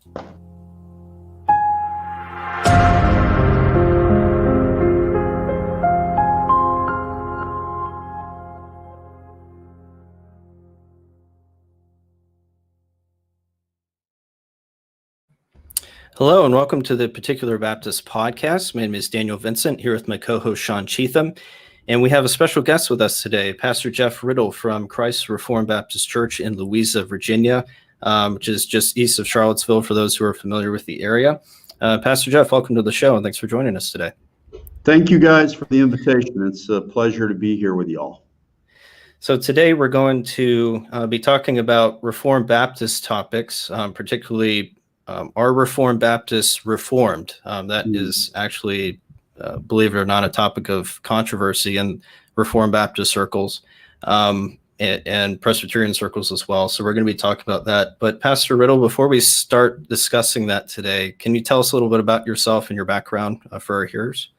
Hello and welcome to the Particular Baptist Podcast. My name is Daniel Vincent, here with my co-host Sean Cheatham, and we have a special guest with us today, Pastor Jeff Riddle from Christ Reformed Baptist Church in Louisa, Virginia, which is just east of Charlottesville for those who are familiar with the area. Pastor Jeff, welcome to the show, and thanks for joining us today. Thank you guys for the invitation. It's a pleasure to be here with y'all. So today we're going to be talking about Reformed Baptist topics, particularly are Reformed Baptists Reformed? That is actually, believe it or not, a topic of controversy in Reformed Baptist circles and Presbyterian circles as well. So we're going to be talking about that. But Pastor Riddle, before we start discussing that today, can you tell us a little bit about yourself and your background for our hearers?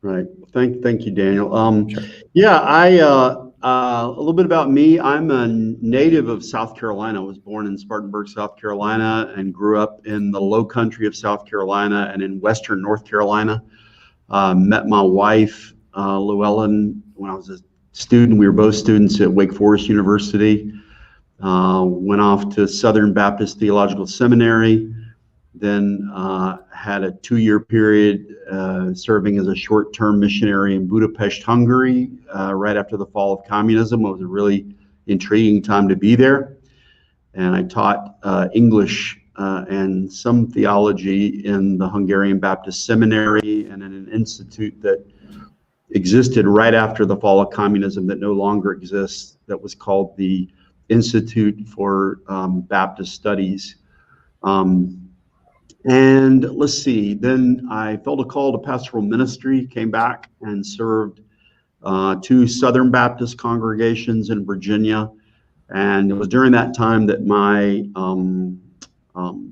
Right. Thank you, Daniel. Sure. Yeah, a little bit about me. I'm a native of South Carolina. I was born in Spartanburg, South Carolina, and grew up in the low country of South Carolina and in western North Carolina. Met my wife, Llewellyn, when I was a student. We were both students at Wake Forest University. Went off to Southern Baptist Theological Seminary, then had a 2-year period serving as a short-term missionary in Budapest, Hungary, right after the fall of communism. It was a really intriguing time to be there. And I taught English and some theology in the Hungarian Baptist Seminary and in an institute that existed right after the fall of communism that no longer exists, that was called the Institute for Baptist Studies. And let's see, then I felt a call to pastoral ministry, came back and served 2 Southern Baptist congregations in Virginia. And it was during that time that my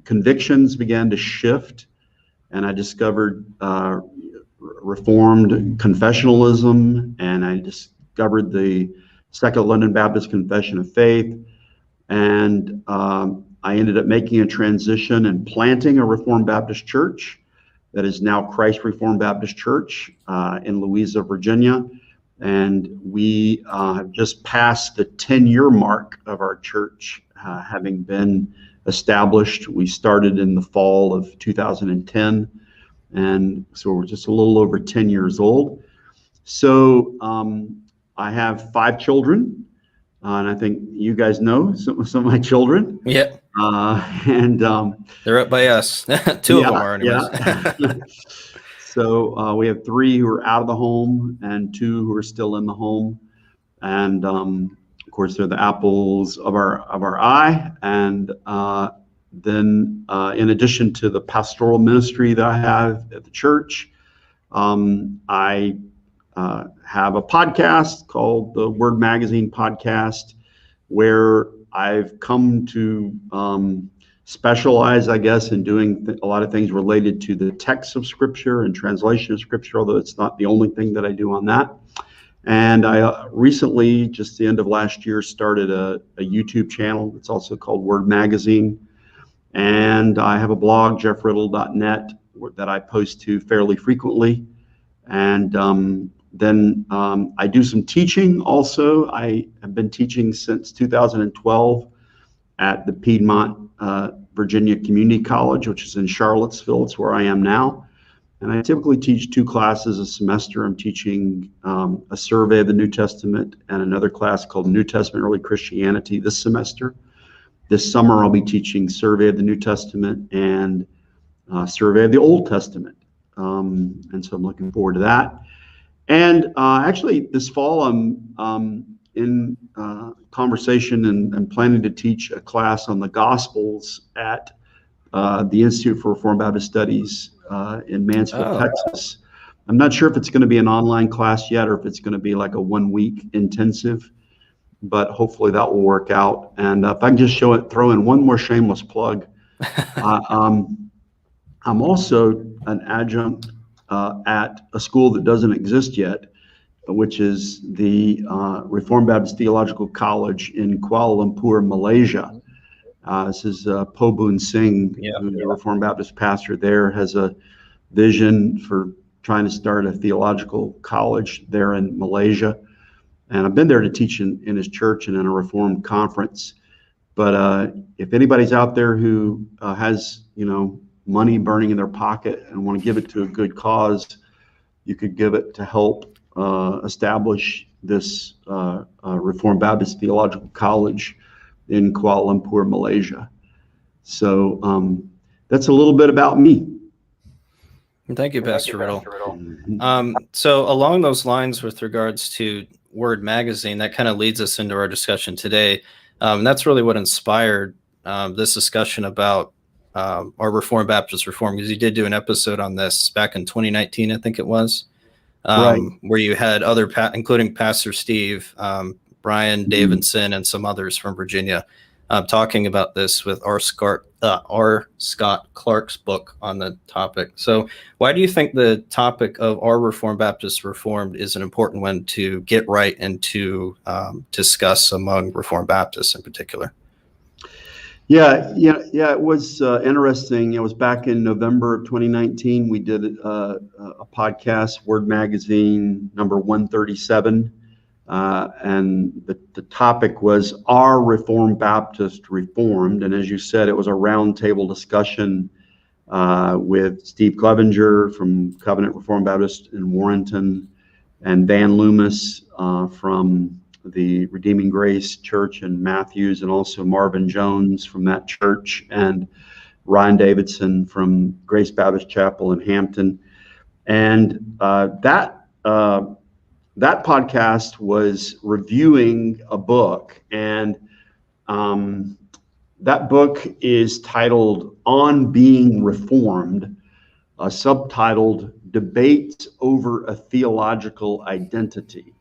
convictions began to shift, and I discovered Reformed confessionalism, and I discovered the Second London Baptist Confession of Faith, and I ended up making a transition and planting a Reformed Baptist church that is now Christ Reformed Baptist Church in Louisa, Virginia. And we have just passed the 10-year mark of our church having been established. We started in the fall of 2010, and so we're just a little over 10 years old. So I have 5 children, and I think you guys know some of my children. Yeah. And they're up by us. 2 of them are anyways. Yeah. So we have 3 who are out of the home and 2 who are still in the home. And of course, they're the apples of our eye. And then in addition to the pastoral ministry that I have at the church, I have a podcast called the Word Magazine Podcast, where I've come to specialize, I guess, in doing a lot of things related to the text of Scripture and translation of Scripture, although it's not the only thing that I do on that. And I recently, just the end of last year, started a YouTube channel. It's also called Word Magazine. And I have a blog, jeffriddle.net, that I post to fairly frequently. And then I do some teaching also. I have been teaching since 2012 at the Piedmont, Virginia Community College, which is in Charlottesville. It's where I am now. And I typically teach 2 classes a semester. I'm teaching a survey of the New Testament and another class called New Testament Early Christianity this semester. This summer, I'll be teaching survey of the New Testament and survey of the Old Testament. And so I'm looking forward to that. And actually, this fall, I'm in conversation and planning to teach a class on the Gospels at the Institute for Reformed Baptist Studies in Mansfield, Texas. I'm not sure if it's going to be an online class yet or if it's going to be like a 1-week intensive, but hopefully that will work out. And if I can just throw in one more shameless plug, I'm also an adjunct at a school that doesn't exist yet, which is the Reformed Baptist Theological College in Kuala Lumpur, Malaysia. This is Po Boon Singh, who's a Reformed Baptist pastor there, has a vision for trying to start a theological college there in Malaysia. And I've been there to teach in his church and in a Reformed conference. But if anybody's out there who has, money burning in their pocket and want to give it to a good cause, you could give it to help establish this Reformed Baptist Theological College in Kuala Lumpur, Malaysia. So that's a little bit about me. Thank you, Pastor Riddle. So along those lines, with regards to Word Magazine, that kind of leads us into our discussion today. And that's really what inspired this discussion about our Reformed Baptist reform, because you did do an episode on this back in 2019, I think it was, Right. where you had other, including Pastor Steve, Brian Davidson, and some others from Virginia, talking about this with R. Scott Clark's book on the topic. So why do you think the topic of our Reformed Baptist Reformed is an important one to get right and to discuss among Reformed Baptists in particular? Yeah. It was interesting. It was back in November of 2019. We did a podcast, Word Magazine, number 137. And the topic was, Are Reformed Baptists Reformed? And as you said, it was a roundtable discussion with Steve Clevenger from Covenant Reformed Baptist in Warrenton, and Van Loomis from the Redeeming Grace Church in Matthews, and also Marvin Jones from that church, and Ryan Davidson from Grace Baptist Chapel in Hampton. And that podcast was reviewing a book, and that book is titled On Being Reformed, subtitled Debates Over a Theological Identity.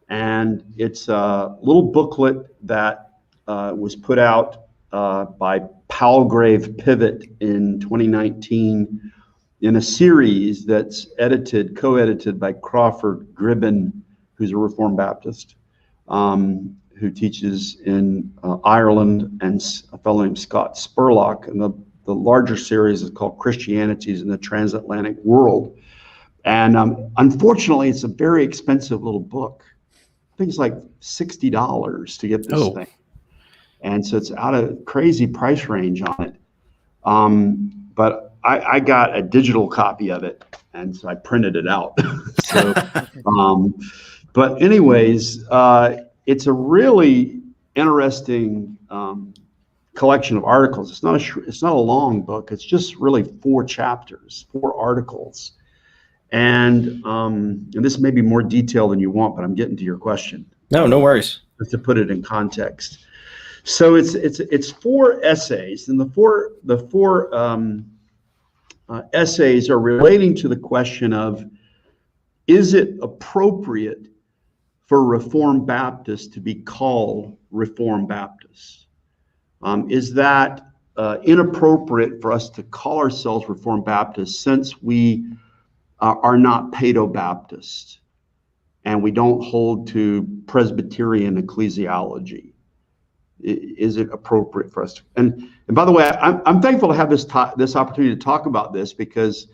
And it's a little booklet that was put out by Palgrave Pivot in 2019 in a series that's co-edited by Crawford Gribben, who's a Reformed Baptist, who teaches in Ireland, and a fellow named Scott Spurlock. And the larger series is called Christianities in the Transatlantic World. And unfortunately, it's a very expensive little book. I think it's like $60 to get this thing. And so it's out of crazy price range on it. But I got a digital copy of it, and so I printed it out. So, but anyways, it's a really interesting collection of articles. It's not a long book. It's just really 4 chapters, 4 articles. And this may be more detail than you want, but I'm getting to your question. No worries. Just to put it in context. So it's 4 essays, and the four essays are relating to the question of, is it appropriate for Reformed Baptists to be called Reformed Baptists? Is that inappropriate for us to call ourselves Reformed Baptists, since we are not Paedo-Baptist and we don't hold to Presbyterian ecclesiology? Is it appropriate for us to? And by the way, I'm thankful to have this opportunity to talk about this, because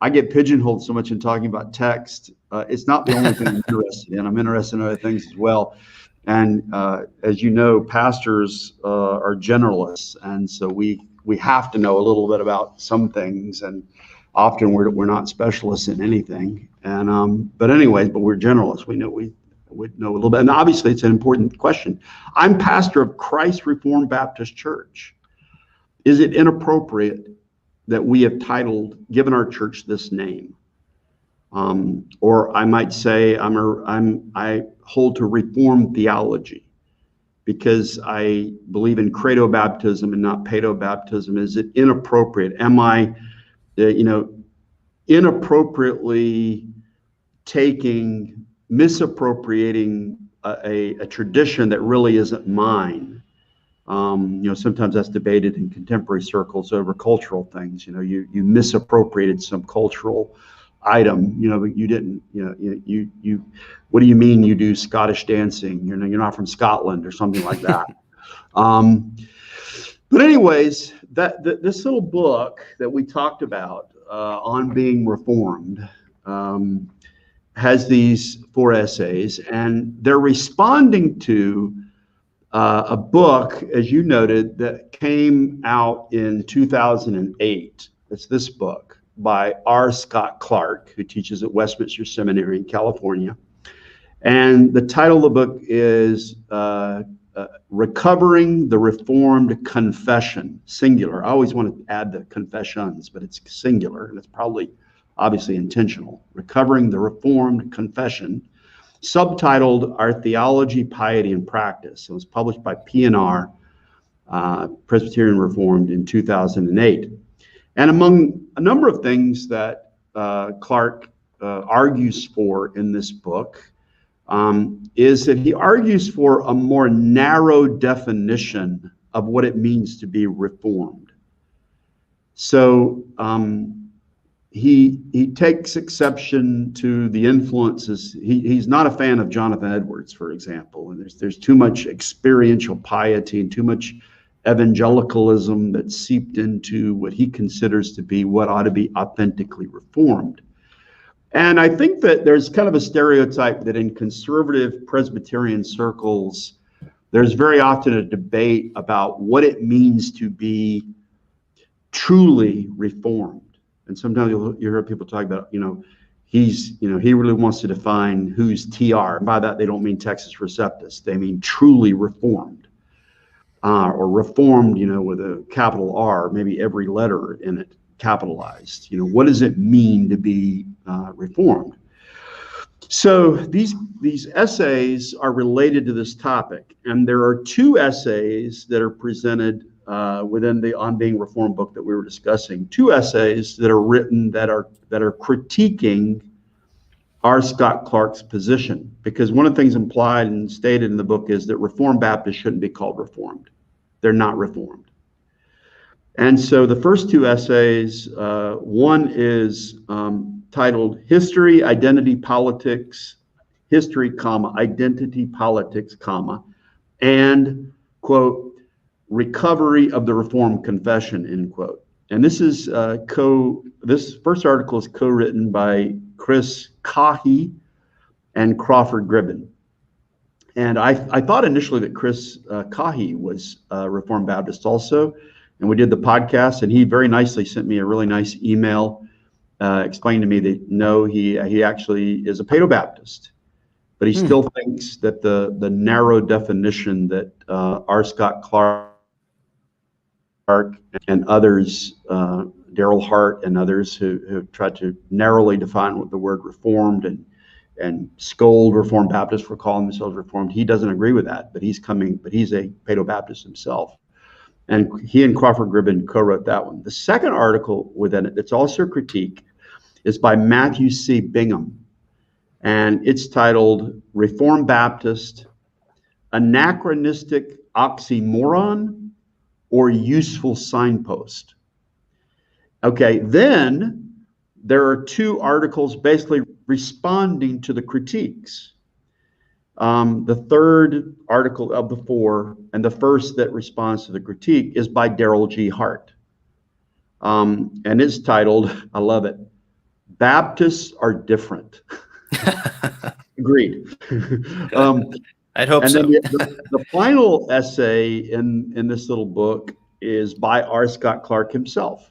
I get pigeonholed so much in talking about text. It's not the only thing I'm interested in. I'm interested in other things as well. And as you know, pastors are generalists, and so we have to know a little bit about some things, and often we're not specialists in anything. And but we're generalists. We know a little bit, and obviously it's an important question. I'm pastor of Christ Reformed Baptist Church. Is it inappropriate that we have given our church this name? Or I might say I hold to Reformed theology because I believe in credo baptism and not paedo baptism. Is it inappropriate? Am I, inappropriately misappropriating a tradition that really isn't mine? Sometimes that's debated in contemporary circles over cultural things. You misappropriated some cultural item, but you didn't, what do you mean you do Scottish dancing? You're not from Scotland or something like that. But anyways, this little book that we talked about on being reformed has these 4 essays, and they're responding to a book, as you noted, that came out in 2008. It's this book by R. Scott Clark, who teaches at Westminster Seminary in California. And the title of the book is Recovering the Reformed Confession, singular. I always want to add the confessions, but it's singular, and it's probably obviously intentional. Recovering the Reformed Confession, subtitled Our Theology, Piety, and Practice. It was published by P&R, Presbyterian Reformed, in 2008. And among a number of things that Clark argues for in this book is that he argues for a more narrow definition of what it means to be reformed. So he takes exception to the influences. He's not a fan of Jonathan Edwards, for example, and there's too much experiential piety and too much evangelicalism that's seeped into what he considers to be what ought to be authentically reformed. And I think that there's kind of a stereotype that in conservative Presbyterian circles, there's very often a debate about what it means to be truly reformed. And sometimes you hear people talk about, he really wants to define who's TR. And by that, they don't mean Texas Receptus. They mean truly reformed, or reformed, with a capital R, maybe every letter in it capitalized. What does it mean to be reformed? So these essays are related to this topic, and there are 2 essays that are presented within the On Being Reformed book that we were discussing. 2 essays that are written that are critiquing R. Scott Clark's position, because one of the things implied and stated in the book is that Reformed Baptists shouldn't be called Reformed. They're not Reformed. And so the first 2 essays, one is titled History, Identity, Politics, Identity, Politics, and, quote, Recovery of the Reformed Confession, end quote. And this is this first article is co-written by Chris Cahy and Crawford Gribben. And I thought initially that Chris Cahy was a Reformed Baptist also. And we did the podcast, and he very nicely sent me a really nice email explaining to me that no, he actually is a Paedo-Baptist, but he still thinks that the narrow definition that R. Scott Clark and others, Daryl Hart and others who have tried to narrowly define what the word reformed and scold Reformed Baptists for calling themselves Reformed, he doesn't agree with that, but he's a Paedo-Baptist himself. And he and Crawford Gribben co-wrote that one. The second article within it that's also a critique is by Matthew C. Bingham. And it's titled Reformed Baptist, Anachronistic Oxymoron or Useful Signpost. Okay, then there are 2 articles basically responding to the critiques. The third article of the 4, and the first that responds to the critique, is by Daryl G. Hart. And it's titled, I love it, Baptists Are Different. Agreed. I'd hope and so. Then the final essay in this little book is by R. Scott Clark himself.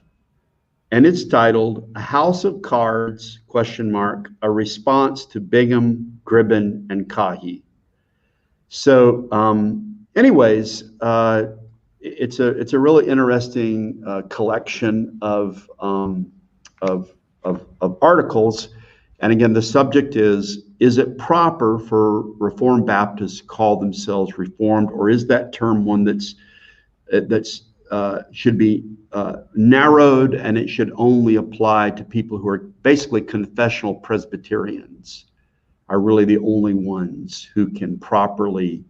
And it's titled A House of Cards, ? A Response to Bingham, Gribben, and Cahy. So anyways, it's a really interesting collection of articles. And again, the subject is it proper for Reformed Baptists to call themselves Reformed, or is that term one that's should be narrowed, and it should only apply to people who are basically confessional Presbyterians, are really the only ones who can properly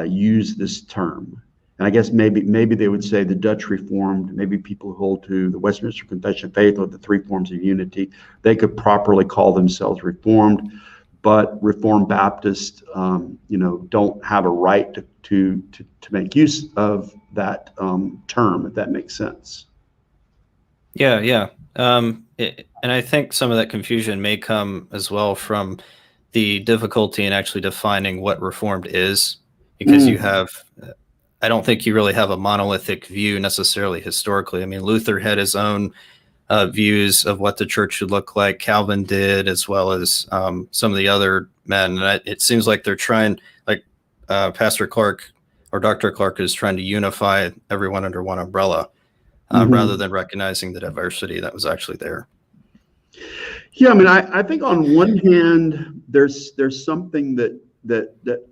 use this term. And I guess maybe they would say the Dutch Reformed, maybe people who hold to the Westminster Confession of Faith or the 3 forms of unity, they could properly call themselves Reformed. but Reformed Baptists, don't have a right to make use of that term, if that makes sense. Yeah. And I think some of that confusion may come as well from the difficulty in actually defining what Reformed is, because I don't think you really have a monolithic view necessarily historically. I mean, Luther had his own views of what the church should look like. Calvin did, as well as some of the other men. And it seems like they're trying, like Pastor Clark or Dr. Clark is trying to unify everyone under one umbrella, rather than recognizing the diversity that was actually there. Yeah, I mean, I think on one hand, there's something that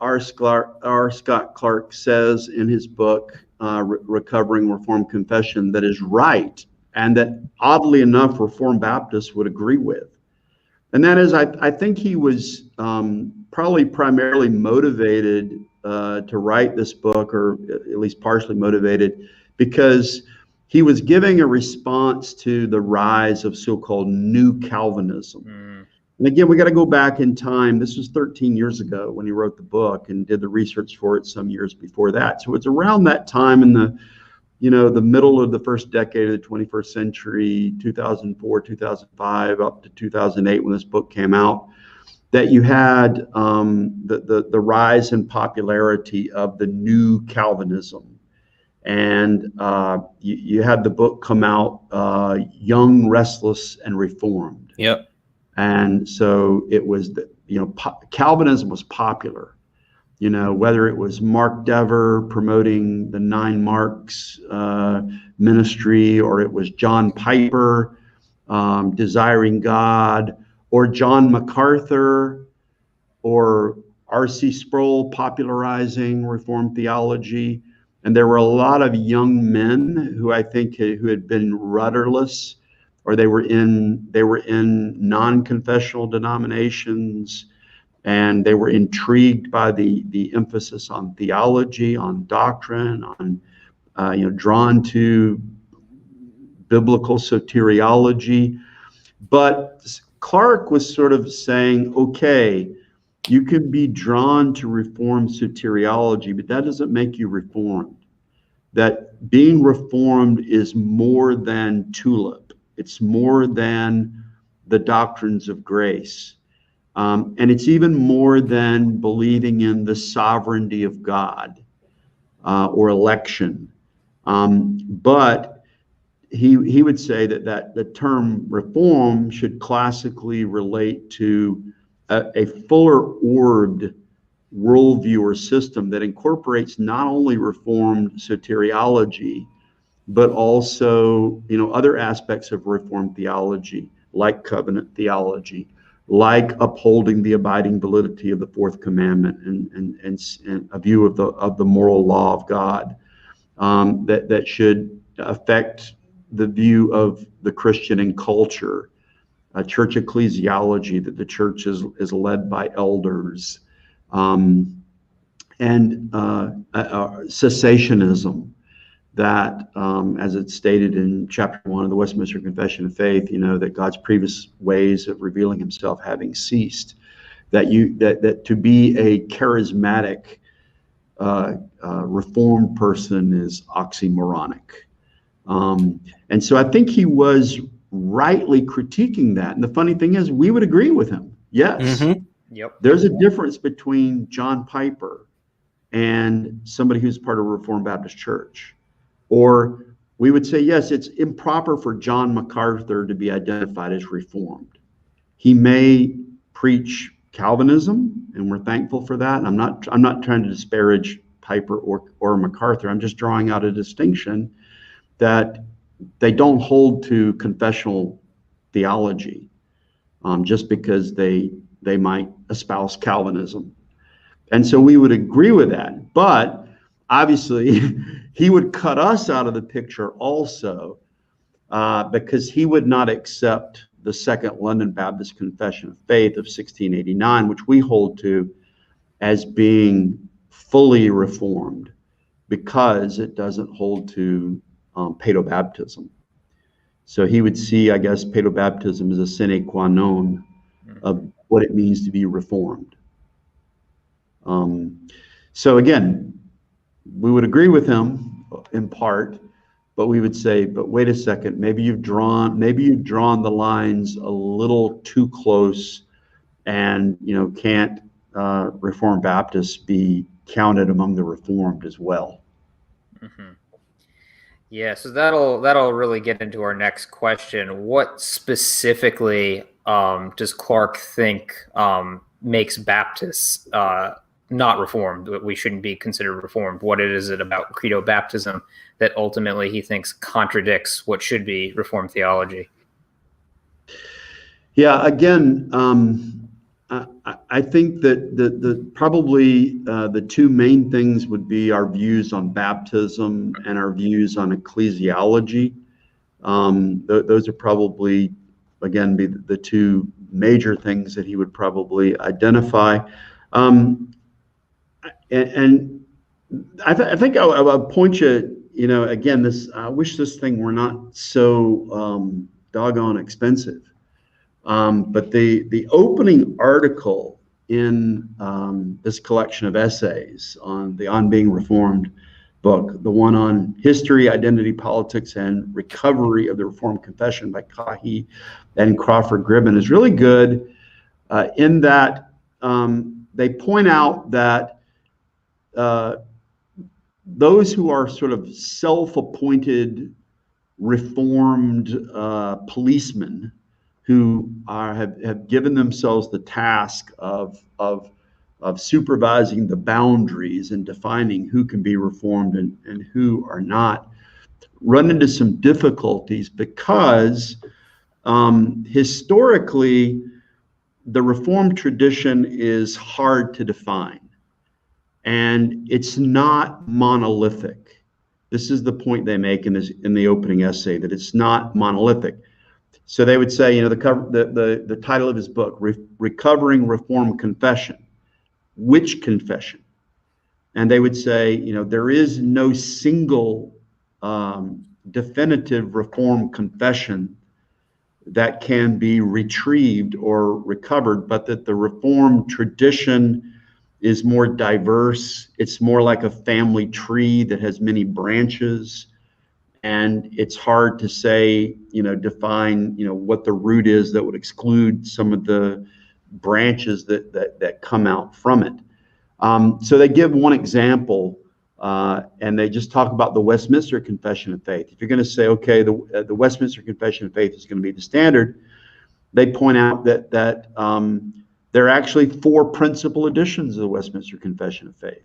R. Scott Clark says in his book, Recovering Reformed Confession, that is right, and that oddly enough, Reformed Baptists would agree with. And that is, I think he was probably primarily motivated to write this book, or at least partially motivated, because he was giving a response to the rise of so-called New Calvinism. And again, we got to go back in time. This was 13 years ago when he wrote the book, and did the research for it some years before that. So it's around that time in the middle of the first decade of the 21st century, 2004, 2005, up to 2008, when this book came out, that you had the rise in popularity of the New Calvinism. And you had the book come out, Young, Restless, and Reformed. Yep. And so it was Calvinism was popular. Whether it was Mark Dever promoting the 9 Marks ministry, or it was John Piper desiring God, or John MacArthur, or R.C. Sproul popularizing Reformed theology. And there were a lot of young men who I think who had been rudderless, or they were in non-confessional denominations, and they were intrigued by the emphasis on theology, on doctrine, on drawn to biblical soteriology. But Clark was sort of saying, okay, you can be drawn to Reformed soteriology, but that doesn't make you Reformed. That being Reformed is more than tulip. It's more than the doctrines of grace. And it's even more than believing in the sovereignty of God or election. But he would say that the term reform should classically relate to a fuller orbed worldview or system that incorporates not only Reformed soteriology, but also other aspects of Reformed theology, like covenant theology, like upholding the abiding validity of the fourth commandment, and a view of the moral law of God, that should affect the view of the Christian in culture, church ecclesiology, that the church is led by elders, and cessationism, that, as it's stated in chapter 1 of the Westminster Confession of Faith, that God's previous ways of revealing himself having ceased, that to be a charismatic Reformed person is oxymoronic. And so I think he was rightly critiquing that. And the funny thing is, we would agree with him. Yes. Mm-hmm. Yep. There's a difference between John Piper and somebody who's part of a Reformed Baptist church. Or we would say, yes, it's improper for John MacArthur to be identified as Reformed. He may preach Calvinism, and we're thankful for that. And I'm not trying to disparage Piper or MacArthur. I'm just drawing out a distinction that they don't hold to confessional theology just because they might espouse Calvinism. And so we would agree with that. But obviously, he would cut us out of the picture also, because he would not accept the Second London Baptist Confession of Faith of 1689, which we hold to as being fully Reformed, because it doesn't hold to paedobaptism. So he would see, I guess, paedobaptism as a sine qua non what it means to be reformed. So again, we would agree with him in part, but we would say, but wait a second, maybe you've drawn the lines a little too close, and can't Reformed Baptists be counted among the Reformed as well? Mm-hmm. Yeah, so that'll really get into our next question. What specifically does Clark think makes Baptists not Reformed? We shouldn't be considered Reformed. What is it about credo baptism that ultimately he thinks contradicts what should be Reformed theology? Yeah, again, I think that probably the two main things would be our views on baptism and our views on ecclesiology. Those are probably, again, be the two major things that he would probably identify. And I think I'll point you, again, I wish this thing were not so doggone expensive. But the opening article in this collection of essays on the On Being Reformed book, the one on history, identity, politics, and recovery of the Reformed Confession by Kahi and Crawford Gribben, is really good in that they point out that those who are sort of self-appointed Reformed policemen who have given themselves the task of supervising the boundaries and defining who can be Reformed and who are not, run into some difficulties because historically the Reformed tradition is hard to define, and it's not monolithic. This is the point they make in the opening essay, that it's not monolithic. So they would say, the title of his book, Recovering Reformed Confession. Which confession? And they would say, there is no single definitive Reformed confession that can be retrieved or recovered, but that the Reformed tradition is more diverse. It's more like a family tree that has many branches. And it's hard to say, define, what the root is that would exclude some of the branches that come out from it. So they give one example, and they just talk about the Westminster Confession of Faith. If you're going to say, okay, the Westminster Confession of Faith is going to be the standard, they point out that there are actually 4 principal editions of the Westminster Confession of Faith.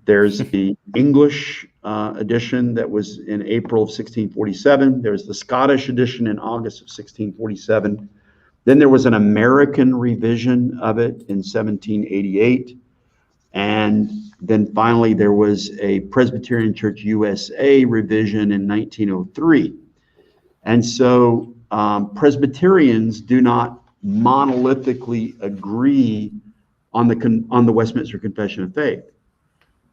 There's the English edition that was in April of 1647. There's the Scottish edition in August of 1647. Then there was an American revision of it in 1788. And then finally there was a Presbyterian Church USA revision in 1903. And so Presbyterians do not monolithically agree on the Westminster Confession of Faith.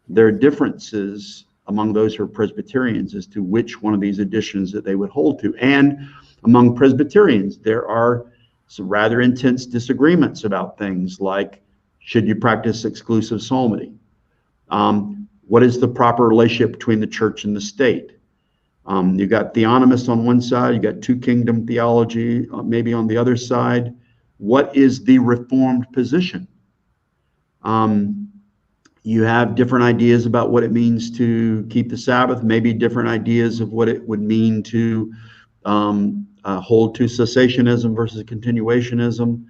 There are differences among those who are Presbyterians as to which one of these editions that they would hold to. And among Presbyterians, there are some rather intense disagreements about things like, should you practice exclusive psalmody? What is the proper relationship between the church and the state? You got theonomists on one side, you got two-kingdom theology maybe on the other side. What is the Reformed position? You have different ideas about what it means to keep the Sabbath, maybe different ideas of what it would mean to hold to cessationism versus continuationism.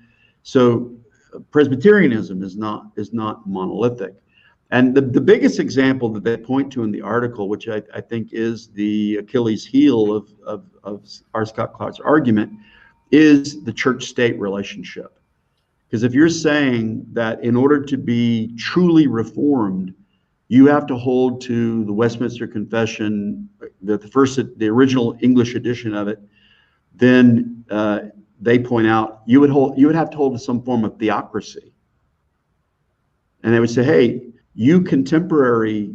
So Presbyterianism is not monolithic. And the biggest example that they point to in the article, which I think is the Achilles heel of R. Scott Clark's argument, is the church-state relationship. Because if you're saying that in order to be truly Reformed, you have to hold to the Westminster Confession, the original English edition of it, then they point out you would have to hold to some form of theocracy. And they would say, hey, you contemporary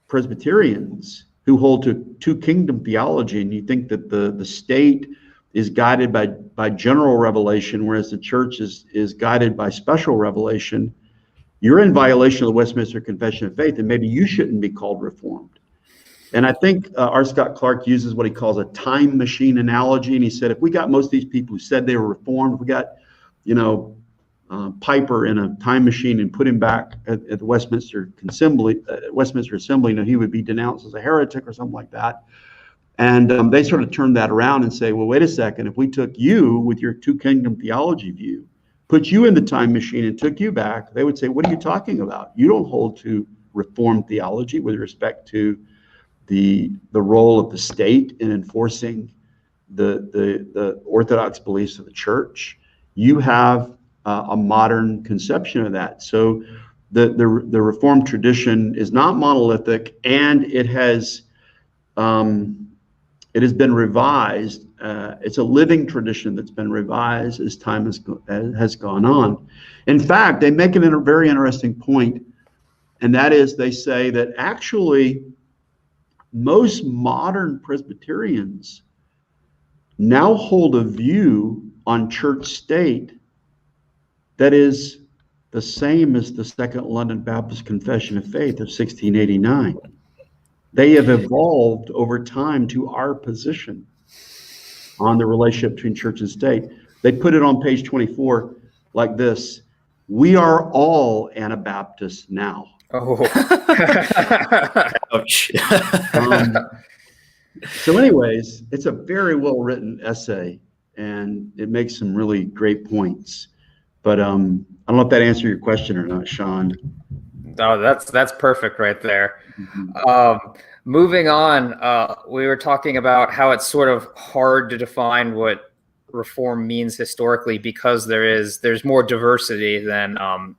Presbyterians who hold to two-kingdom theology, and you think that the state is guided by general revelation, whereas the church is guided by special revelation, you're in violation of the Westminster Confession of Faith, and maybe you shouldn't be called Reformed. And I think R. Scott Clark uses what he calls a time machine analogy, and he said, if we got most of these people who said they were Reformed, if we got, Piper in a time machine and put him back at the Westminster Assembly, he would be denounced as a heretic or something like that. And they sort of turned that around and say, well, wait a second, if we took you with your two kingdom theology view, put you in the time machine and took you back, they would say, what are you talking about? You don't hold to Reformed theology with respect to the role of the state in enforcing the orthodox beliefs of the church. You have a modern conception of that. So the Reformed tradition is not monolithic, and it has been revised. It's a living tradition that's been revised as time has gone on. In fact, they make a very interesting point, and that is they say that actually most modern Presbyterians now hold a view on church state that is the same as the Second London Baptist Confession of Faith of 1689. They have evolved over time to our position on the relationship between church and state. They put it on page 24 like this: we are all Anabaptists now. Oh. Ouch. So anyways, it's a very well-written essay, and it makes some really great points. But I don't know if that answered your question or not, Sean. Oh, that's perfect right there. Mm-hmm. Moving on, we were talking about how it's sort of hard to define what Reform means historically because there's more diversity than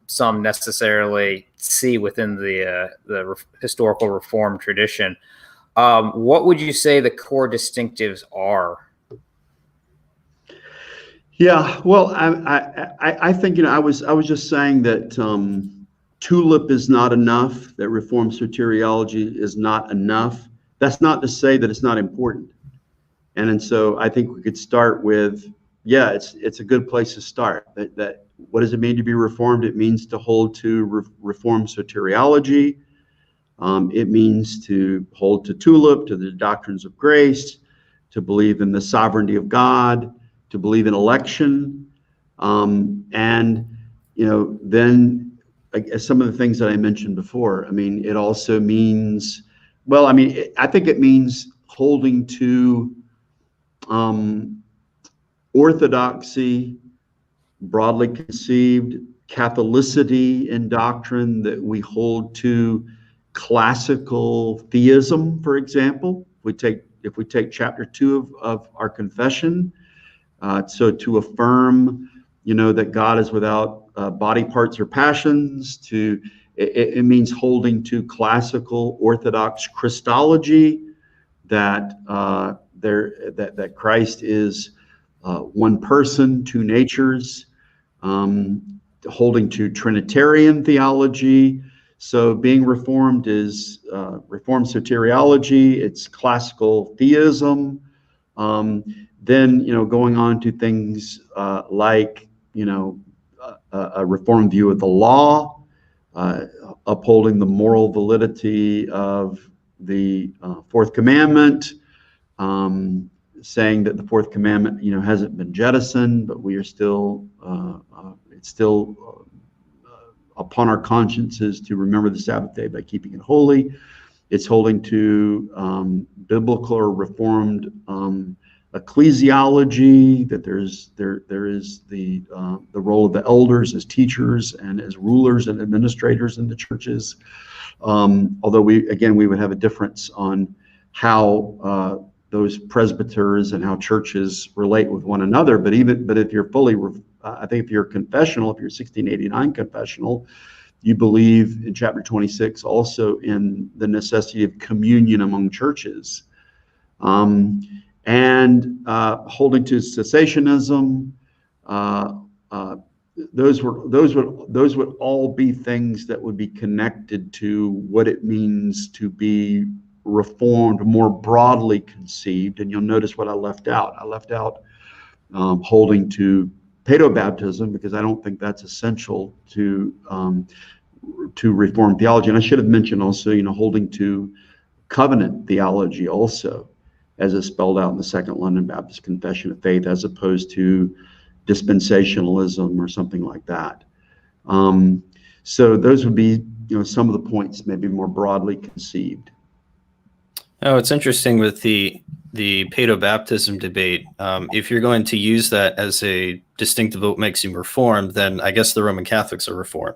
some necessarily see within the historical Reform tradition. What would you say the core distinctives are? Yeah, well, I think I was just saying that tulip is not enough, that Reformed soteriology is not enough. That's not to say that it's not important. And so I think we could start with, it's a good place to start. That what does it mean to be Reformed? It means to hold to Reformed soteriology. It means to hold to tulip, to the doctrines of grace, to believe in the sovereignty of God, to believe in election, and then some of the things that I mentioned before. I mean, it also means, I think it means holding to orthodoxy, broadly conceived, Catholicity in doctrine, that we hold to classical theism, for example. If we take chapter 2 of our confession, so to affirm, that God is without body parts or passions. It means holding to classical Orthodox Christology, that Christ is one person, two natures. Holding to Trinitarian theology. So being Reformed is Reformed soteriology. It's classical theism. Then, going on to things like, a Reformed view of the law, upholding the moral validity of the Fourth Commandment, saying that the Fourth Commandment, hasn't been jettisoned, but we are still, it's still upon our consciences to remember the Sabbath day by keeping it holy. It's holding to biblical or Reformed ecclesiology, that there is the role of the elders as teachers and as rulers and administrators in the churches. Although we would have a difference on how those presbyters and how churches relate with one another. But if you're fully, I think if you're confessional, if you're 1689 confessional, you believe in chapter 26 also in the necessity of communion among churches. And holding to cessationism, those would all be things that would be connected to what it means to be Reformed, more broadly conceived. And you'll notice what I left out. I left out holding to paedobaptism, because I don't think that's essential to Reformed theology. And I should have mentioned also, holding to covenant theology also, as is spelled out in the Second London Baptist Confession of Faith, as opposed to dispensationalism or something like that. So those would be, some of the points maybe more broadly conceived. Oh, it's interesting with the paedobaptism debate. If you're going to use that as a distinctive what makes you Reformed, then I guess the Roman Catholics are Reformed,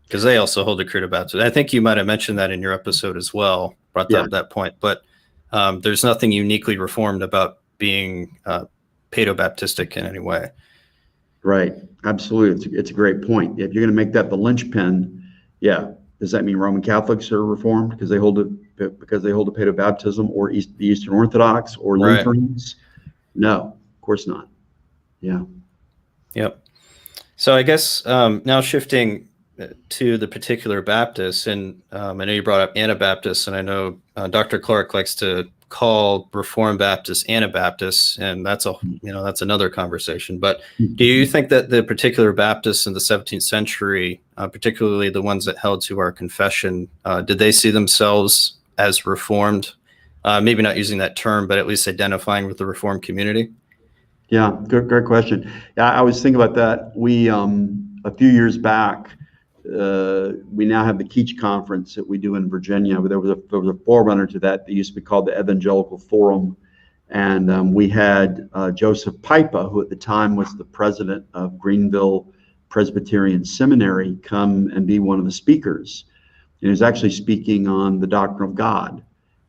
because they also hold a creed of baptism. I think you might have mentioned that in your episode as well, brought up that point. But there's nothing uniquely Reformed about being paedobaptistic in any way. Right. Absolutely. It's a great point. If you're going to make that the linchpin, does that mean Roman Catholics are Reformed because they hold the paedobaptism, or the Eastern Orthodox, or Lutherans? Right. No, of course not. Yeah. Yep. So I guess now shifting to the particular Baptists, and I know you brought up Anabaptists, and I know Dr. Clark likes to call Reformed Baptists Anabaptists, and that's another conversation. But do you think that the particular Baptists in the 17th century, particularly the ones that held to our confession, did they see themselves as Reformed? Maybe not using that term, but at least identifying with the Reformed community? Yeah, great question. Yeah, I was thinking about that. We a few years back, we now have the Keach Conference that we do in Virginia. There was a forerunner to that. That used to be called the Evangelical Forum, and we had Joseph Pipa, who at the time was the president of Greenville Presbyterian Seminary, come and be one of the speakers. And he was actually speaking on the doctrine of God.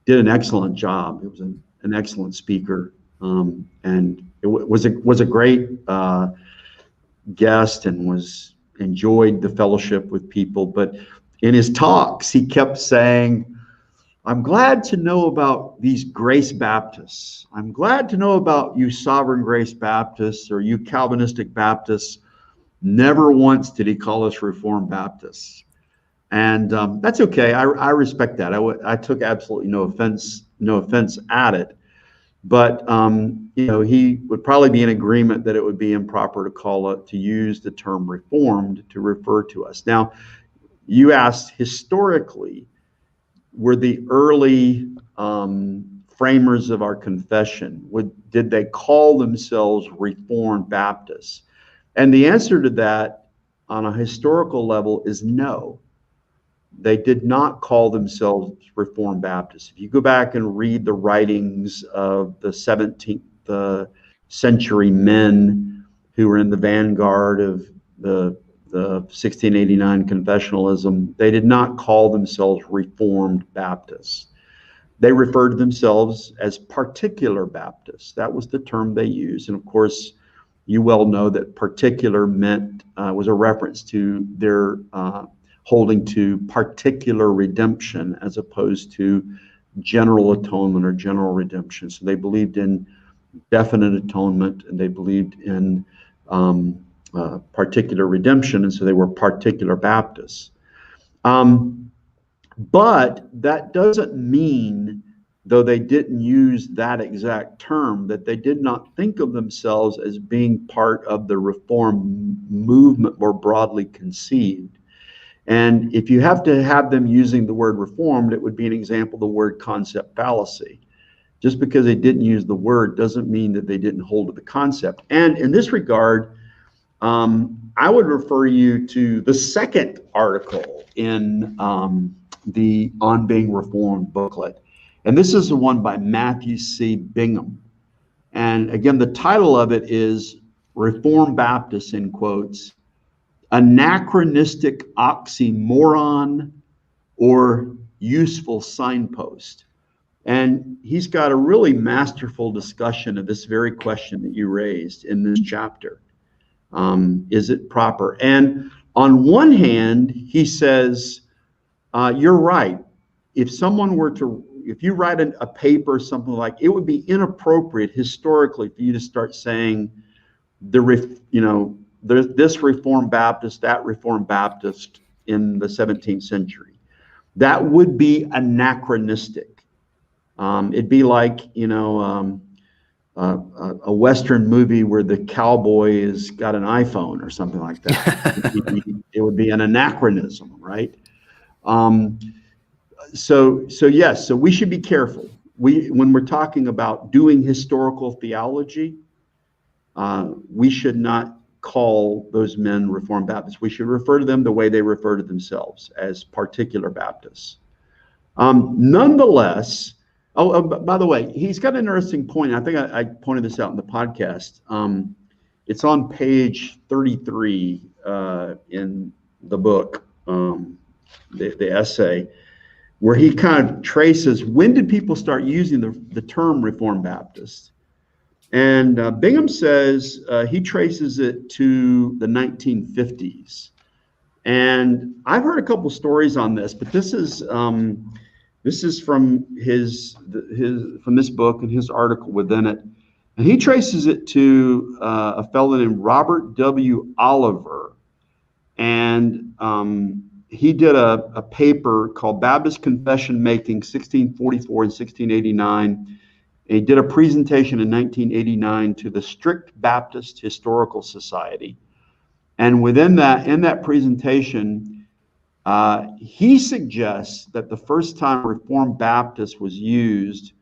Did an excellent job. It was an excellent speaker, and it was a great guest, and enjoyed the fellowship with people. But in his talks, he kept saying, I'm glad to know about these Grace Baptists. I'm glad to know about you Sovereign Grace Baptists, or you Calvinistic Baptists. Never once did he call us Reformed Baptists. And that's okay. I respect that. I took absolutely no offense at it. But he would probably be in agreement that it would be improper to use the term Reformed to refer to us. Now, you asked historically, were the early framers of our confession, did they call themselves Reformed Baptists? And the answer to that on a historical level is no. They did not call themselves Reformed Baptists. If you go back and read the writings of the 17th century men who were in the vanguard of the 1689 confessionalism, they did not call themselves Reformed Baptists. They referred to themselves as particular Baptists. That was the term they used. And of course, you well know that particular was a reference to their holding to particular redemption as opposed to general atonement or general redemption. So they believed in definite atonement, and they believed in particular redemption, and so they were particular Baptists. But that doesn't mean, though they didn't use that exact term, that they did not think of themselves as being part of the Reform movement more broadly conceived. And if you have to have them using the word Reformed, it would be an example of the word concept fallacy. Just because they didn't use the word doesn't mean that they didn't hold to the concept. And in this regard, I would refer you to the second article in the On Being Reformed booklet. And this is the one by Matthew C. Bingham. And again, the title of it is Reformed Baptists, in quotes, Anachronistic Oxymoron or Useful Signpost. And he's got a really masterful discussion of this very question that you raised in this chapter. Is it proper? And on one hand, he says, you're right. If you write a paper, something like, it would be inappropriate historically for you to start saying there's this Reformed Baptist, that Reformed Baptist in the 17th century. That would be anachronistic. It'd be like, a Western movie where the cowboy has got an iPhone or something like that. It would be an anachronism, right? So yes, so we should be careful. When we're talking about doing historical theology, we should not call those men Reformed Baptists. We should refer to them the way they refer to themselves, as particular Baptists. Nonetheless, by the way, he's got an interesting point. I think I pointed this out in the podcast. It's on page 33 in the book, the essay, where he kind of traces when did people start using the term Reformed Baptist. And Bingham says he traces it to the 1950s. And I've heard a couple stories on this, but this is from from this book and his article within it. And he traces it to a fellow named Robert W. Oliver. And he did a paper called Baptist Confession Making, 1644 and 1689. He did a presentation in 1989 to the Strict Baptist Historical Society. And in that presentation, he suggests that the first time Reformed Baptist was used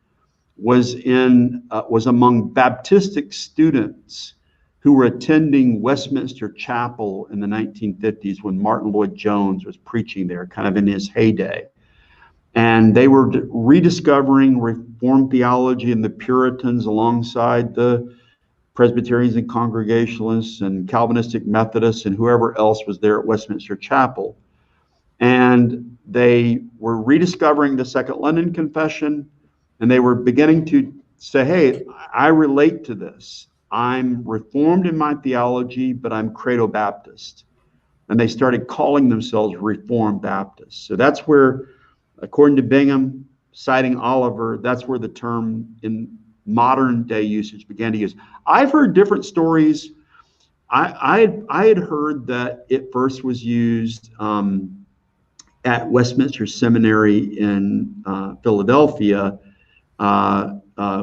was among Baptistic students who were attending Westminster Chapel in the 1950s when Martin Lloyd-Jones was preaching there, kind of in his heyday. And they were rediscovering Reformed theology and the Puritans alongside the Presbyterians and Congregationalists and Calvinistic Methodists and whoever else was there at Westminster Chapel. And they were rediscovering the Second London Confession, and they were beginning to say, hey, I relate to this. I'm Reformed in my theology, but I'm Credo Baptist. And they started calling themselves Reformed Baptists. So that's where, according to Bingham, citing Oliver, that's where the term in modern day usage began to use. I've heard different stories. I had heard that it first was used at Westminster Seminary in Philadelphia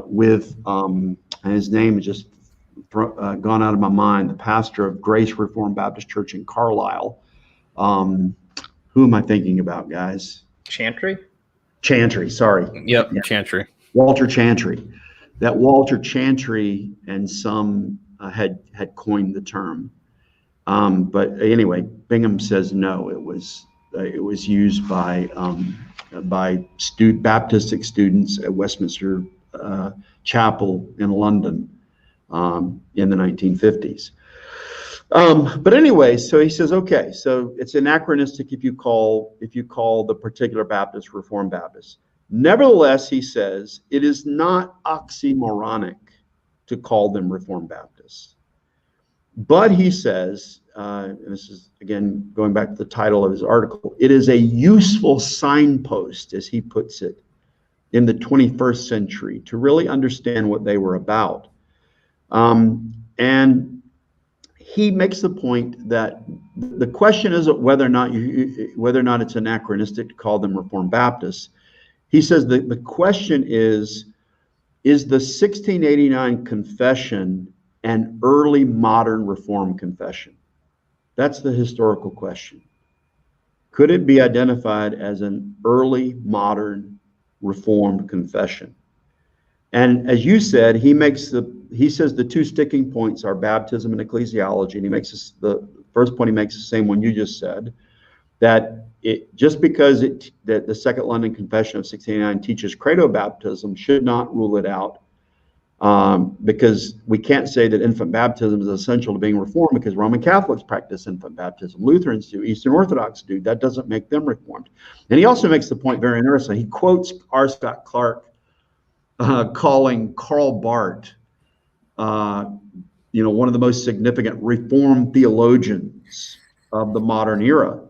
with, and his name has just gone out of my mind, the pastor of Grace Reformed Baptist Church in Carlisle. Who am I thinking about, guys? Chantry, sorry. Yep, yeah. Chantry. Walter Chantry. That Walter Chantry and some had coined the term. But anyway, Bingham says no, it was used by Baptistic students at Westminster Chapel in London in the 1950s. But anyway, so he says, okay, so it's anachronistic if you call the particular Baptist Reformed Baptist. Nevertheless, he says, it is not oxymoronic to call them Reformed Baptists. But he says, and this is, again, going back to the title of his article, it is a useful signpost, as he puts it, in the 21st century to really understand what they were about. And he makes the point that the question isn't whether or not it's anachronistic to call them Reformed Baptists. He says that the question is the 1689 confession an early modern Reformed confession? That's the historical question. Could it be identified as an early modern Reformed confession? And as you said, he says the two sticking points are baptism and ecclesiology, and he makes the first point he makes the same one you just said, that just because that the Second London Confession of 1689 teaches credo baptism should not rule it out, because we can't say that infant baptism is essential to being Reformed because Roman Catholics practice infant baptism, Lutherans do, Eastern Orthodox do. That doesn't make them Reformed. And he also makes the point very interesting. He quotes R. Scott Clark calling Karl Barth, one of the most significant Reformed theologians of the modern era.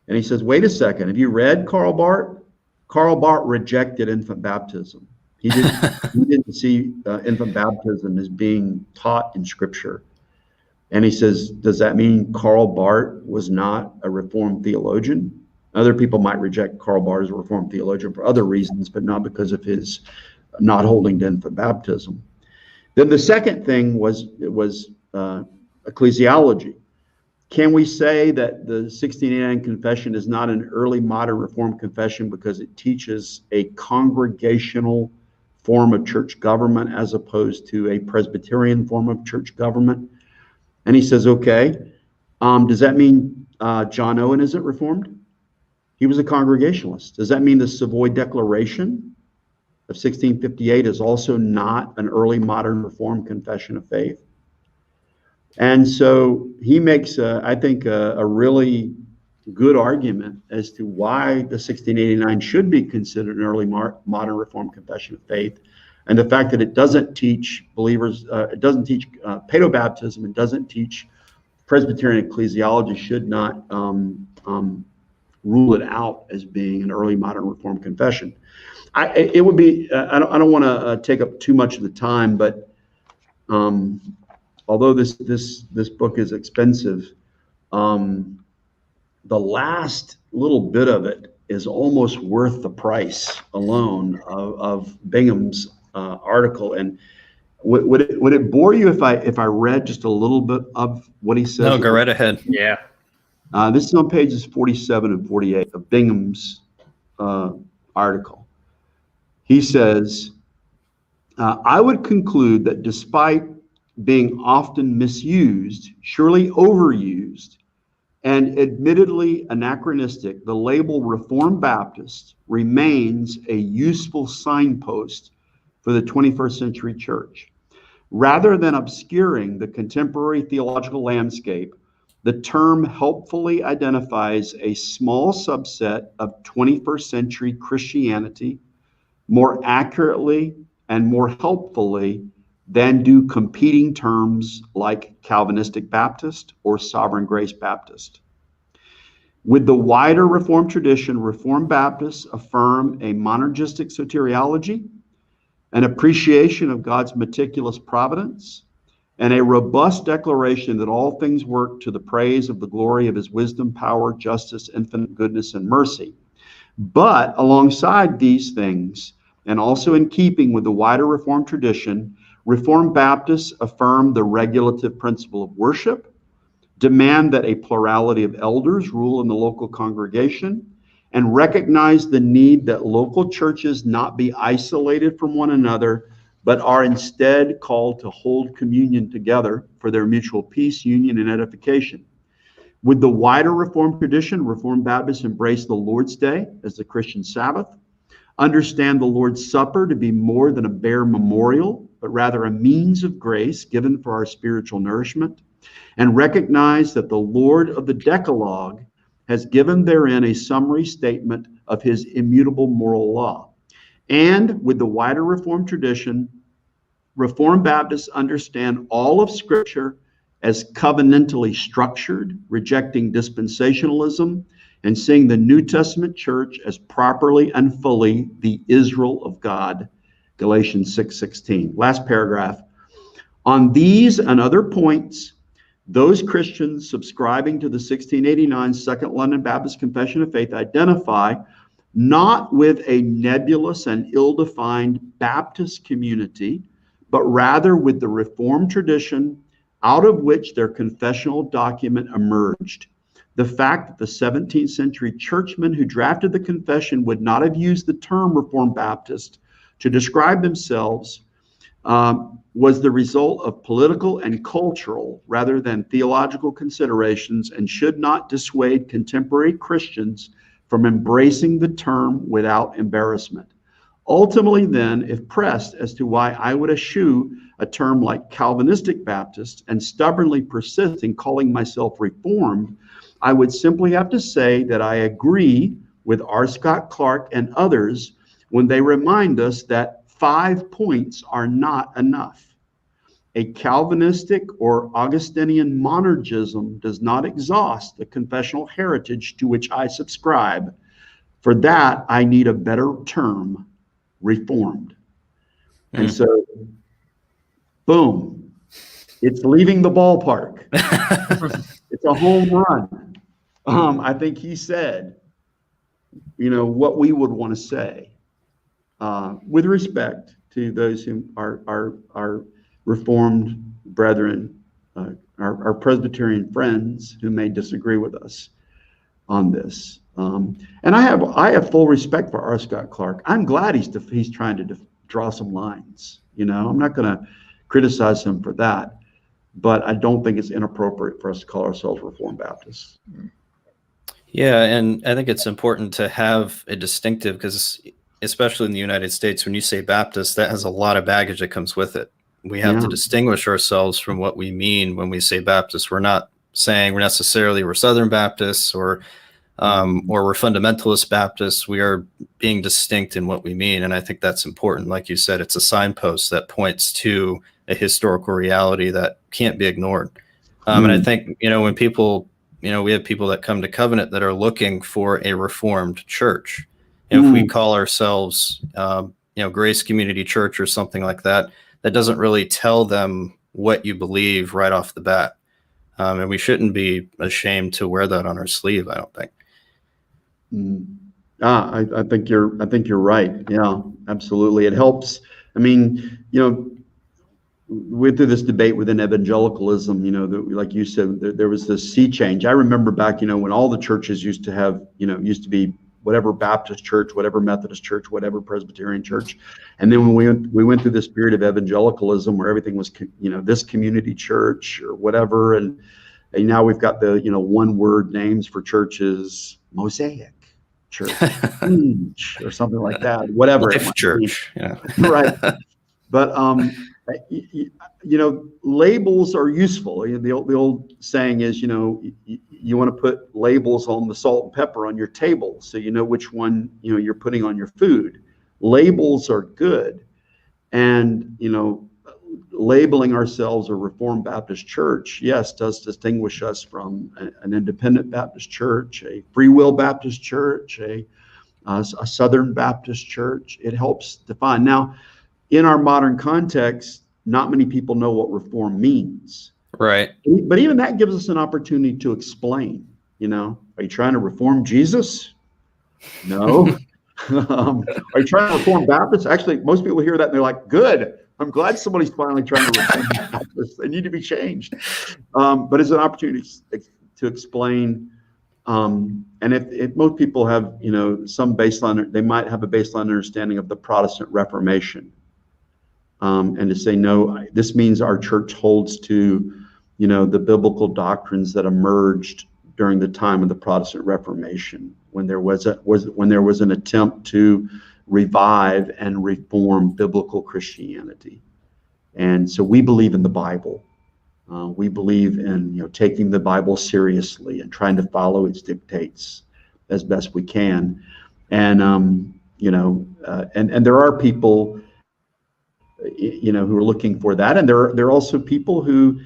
And he says, wait a second, have you read Karl Barth? Karl Barth rejected infant baptism. He didn't see infant baptism as being taught in Scripture. And he says, does that mean Karl Barth was not a Reformed theologian? Other people might reject Karl Barth as a Reformed theologian for other reasons, but not because of his not holding to infant baptism. Then the second thing was ecclesiology. Can we say that the 1689 confession is not an early modern Reformed confession because it teaches a congregational form of church government as opposed to a Presbyterian form of church government? And he says, okay, does that mean John Owen isn't Reformed? He was a Congregationalist. Does that mean the Savoy Declaration of 1658 is also not an early modern Reformed confession of faith? And so he makes, I think, a really good argument as to why the 1689 should be considered an early modern Reformed confession of faith. And the fact that it doesn't teach believers, it doesn't teach paedobaptism, it doesn't teach Presbyterian ecclesiology should not rule it out as being an early modern Reformed confession. It would be, I don't want to take up too much of the time, but although this book is expensive, the last little bit of it is almost worth the price alone of Bingham's article. And would it bore you if I read just a little bit of what he says? No, go right ahead. Yeah. This is on pages 47 and 48 of Bingham's article. He says, I would conclude that despite being often misused, surely overused, and admittedly anachronistic, the label Reformed Baptist remains a useful signpost for the 21st century church. Rather than obscuring the contemporary theological landscape, the term helpfully identifies a small subset of 21st century Christianity more accurately and more helpfully than do competing terms like Calvinistic Baptist or Sovereign Grace Baptist. With the wider Reformed tradition, Reformed Baptists affirm a monergistic soteriology, an appreciation of God's meticulous providence, and a robust declaration that all things work to the praise of the glory of his wisdom, power, justice, infinite goodness, and mercy. But alongside these things, and also in keeping with the wider Reformed tradition, Reformed Baptists affirm the regulative principle of worship, demand that a plurality of elders rule in the local congregation, and recognize the need that local churches not be isolated from one another, but are instead called to hold communion together for their mutual peace, union, and edification. With the wider Reformed tradition, Reformed Baptists embrace the Lord's Day as the Christian Sabbath, understand the Lord's Supper to be more than a bare memorial, but rather a means of grace given for our spiritual nourishment, and recognize that the Lord of the Decalogue has given therein a summary statement of his immutable moral law. And with the wider Reformed tradition, Reformed Baptists understand all of Scripture as covenantally structured, rejecting dispensationalism, and seeing the New Testament church as properly and fully the Israel of God, Galatians 6:16. Last paragraph. On these and other points, those Christians subscribing to the 1689 Second London Baptist Confession of Faith identify not with a nebulous and ill-defined Baptist community, but rather with the Reformed tradition out of which their confessional document emerged. The fact that the 17th century churchmen who drafted the confession would not have used the term Reformed Baptist to describe themselves was the result of political and cultural rather than theological considerations, and should not dissuade contemporary Christians from embracing the term without embarrassment. Ultimately, then, if pressed as to why I would eschew a term like Calvinistic Baptist and stubbornly persist in calling myself Reformed, I would simply have to say that I agree with R. Scott Clark and others when they remind us that 5 points are not enough. A Calvinistic or Augustinian monergism does not exhaust the confessional heritage to which I subscribe. For that, I need a better term, Reformed. And so, boom, it's leaving the ballpark. It's a home run. I think he said, what we would want to say with respect to those who are Reformed brethren, our Presbyterian friends who may disagree with us on this. And I have full respect for R. Scott Clark. I'm glad he's trying to draw some lines. I'm not going to criticize him for that, but I don't think it's inappropriate for us to call ourselves Reformed Baptists. Yeah, and I think it's important to have a distinctive, because especially in the United States, when you say Baptist, that has a lot of baggage that comes with it. We have to distinguish ourselves from what we mean when we say Baptist. We're not saying we're Southern Baptists or we're fundamentalist Baptists. We are being distinct in what we mean, and I think that's important. Like you said, it's a signpost that points to a historical reality that can't be ignored. And I think when people, we have people that come to Covenant that are looking for a Reformed church. And if we call ourselves, Grace Community Church or something like that, that doesn't really tell them what you believe right off the bat. And we shouldn't be ashamed to wear that on our sleeve, I don't think. I think you're right. Yeah, absolutely. It helps. I mean, we went through this debate within evangelicalism, like you said, there was this sea change. I remember back, when all the churches used to be whatever Baptist church, whatever Methodist church, whatever Presbyterian church. And then when we went through this period of evangelicalism where everything was, this community church or whatever. And now we've got the, one word names for churches, Mosaic Church or something like that, whatever. Life Church. Yeah. Right. But, labels are useful. The old saying is, you want to put labels on the salt and pepper on your table so you know which one, you're putting on your food. Labels are good. And, labeling ourselves a Reformed Baptist church, yes, does distinguish us from an independent Baptist church, a Free Will Baptist church, a Southern Baptist church. It helps define. Now, in our modern context, not many people know what reform means. Right. But even that gives us an opportunity to explain, are you trying to reform Jesus? No. Are you trying to reform Baptists? Actually, most people hear that and they're like, good. I'm glad somebody's finally trying to reform Baptists. They need to be changed. But it's an opportunity to explain. And if most people have, some baseline, they might have a baseline understanding of the Protestant Reformation. And to say, no, this means our church holds to, the biblical doctrines that emerged during the time of the Protestant Reformation, when there was an attempt to revive and reform biblical Christianity. And so we believe in the Bible. We believe in, taking the Bible seriously and trying to follow its dictates as best we can. And, and there are people, who are looking for that. And there are also people who,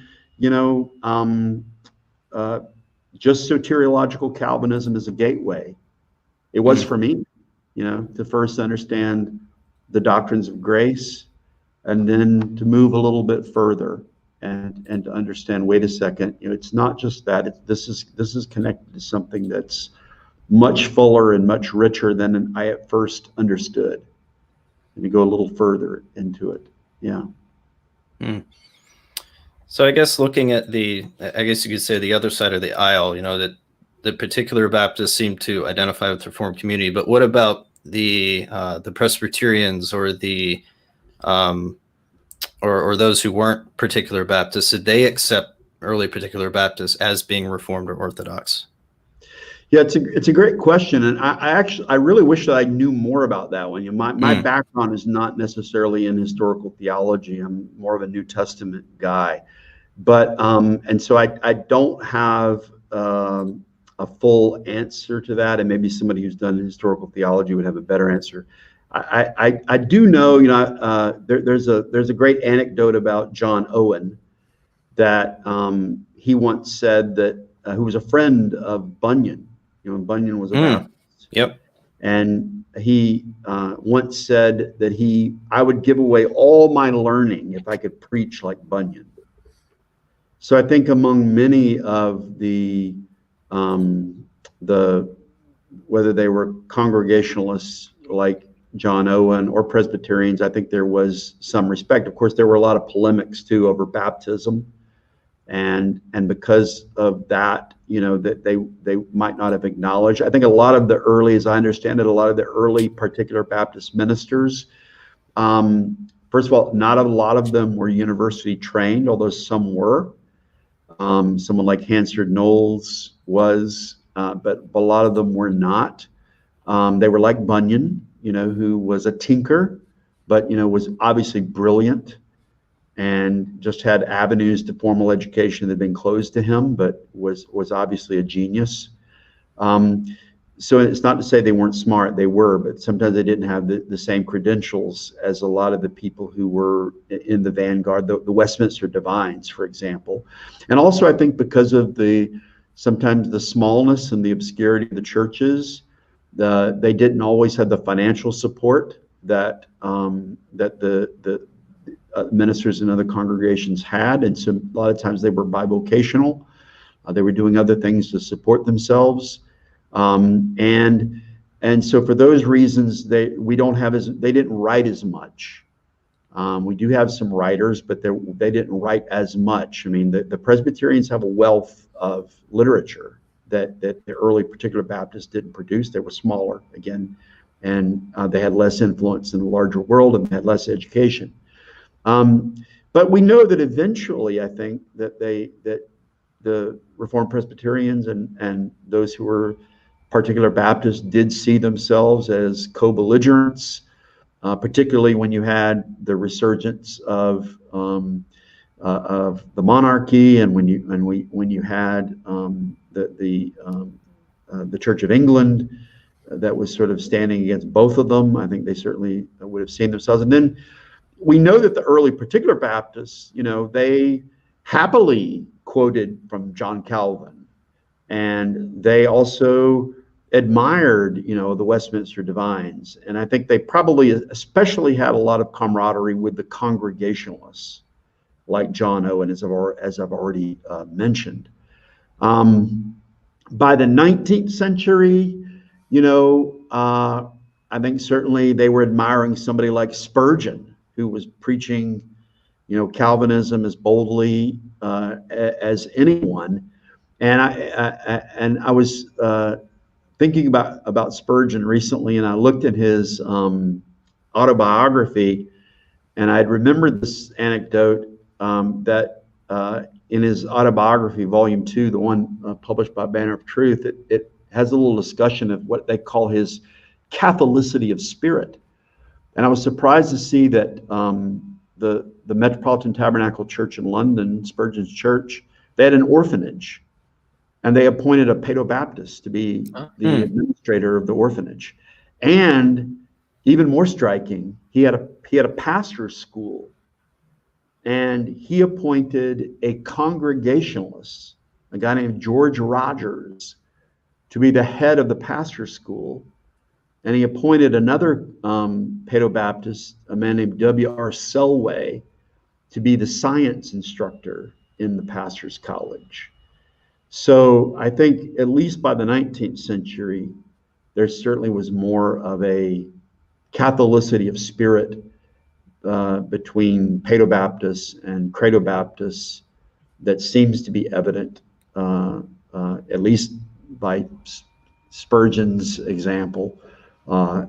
just soteriological Calvinism is a gateway. It was for me, to first understand the doctrines of grace and then to move a little bit further and to understand, wait a second, it's not just that, this is connected to something that's much fuller and much richer than I at first understood. And to go a little further into it. Yeah. So I guess looking at I guess you could say the other side of the aisle, that the particular Baptists seem to identify with the Reformed community, but what about the Presbyterians or the or those who weren't particular Baptists? Did they accept early particular Baptists as being Reformed or Orthodox? Yeah, it's a great question, and I really wish that I knew more about that one. My background is not necessarily in historical theology. I'm more of a New Testament guy, but and so I don't have a full answer to that, and maybe somebody who's done historical theology would have a better answer. I do know, there's a great anecdote about John Owen that he once said that who was a friend of Bunyan. Bunyan was a Baptist. Yep. And he once said that I would give away all my learning if I could preach like Bunyan. So I think among many of the whether they were Congregationalists like John Owen or Presbyterians, I think there was some respect. Of course, there were a lot of polemics too over baptism, and because of that, that they might not have acknowledged. I think a lot of the early, as I understand it, a lot of the early particular Baptist ministers, first of all, not a lot of them were university trained, although some were. Someone like Hansard Knowles was, but a lot of them were not. They were like Bunyan, who was a tinker, but, was obviously brilliant and just had avenues to formal education that had been closed to him, but was obviously a genius. So it's not to say they weren't smart, they were, but sometimes they didn't have the same credentials as a lot of the people who were in the vanguard, the Westminster divines, for example. And also, I think because of sometimes the smallness and the obscurity of the churches, they didn't always have the financial support that the ministers in other congregations had, and so a lot of times they were bivocational. They were doing other things to support themselves, and so for those reasons, they didn't write as much. We do have some writers, but they didn't write as much. I mean, the Presbyterians have a wealth of literature that the early particular Baptists didn't produce. They were smaller again, and they had less influence in the larger world, and they had less education. But we know that eventually, I think that the Reformed Presbyterians and those who were particular Baptists did see themselves as co-belligerents, particularly when you had the resurgence of the monarchy, and when you had the Church of England that was sort of standing against both of them. I think they certainly would have seen themselves. And then we know that the early particular Baptists, they happily quoted from John Calvin, and they also admired, the Westminster divines. And I think they probably especially had a lot of camaraderie with the Congregationalists, like John Owen, as I've already mentioned. By the 19th century, I think certainly they were admiring somebody like Spurgeon, who was preaching, Calvinism as boldly as anyone. And I was thinking about Spurgeon recently, and I looked at his autobiography, and I'd remembered this anecdote that in his autobiography, Volume 2, the one published by Banner of Truth, it has a little discussion of what they call his Catholicity of spirit. And I was surprised to see that the Metropolitan Tabernacle Church in London, Spurgeon's church, they had an orphanage, and they appointed a Paedobaptist to be the administrator of the orphanage. And even more striking, he had a pastor's school, and he appointed a Congregationalist, a guy named George Rogers, to be the head of the pastor's school. And he appointed another Paedobaptist, a man named W.R. Selway, to be the science instructor in the pastor's college. So I think at least by the 19th century, there certainly was more of a Catholicity of spirit between Paedobaptists and Credobaptists that seems to be evident, at least by Spurgeon's example,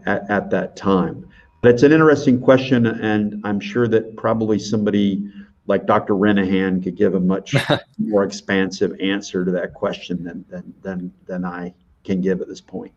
at that time. But it's an interesting question, and I'm sure that probably somebody like Dr. Renahan could give a much more expansive answer to that question than I can give at this point.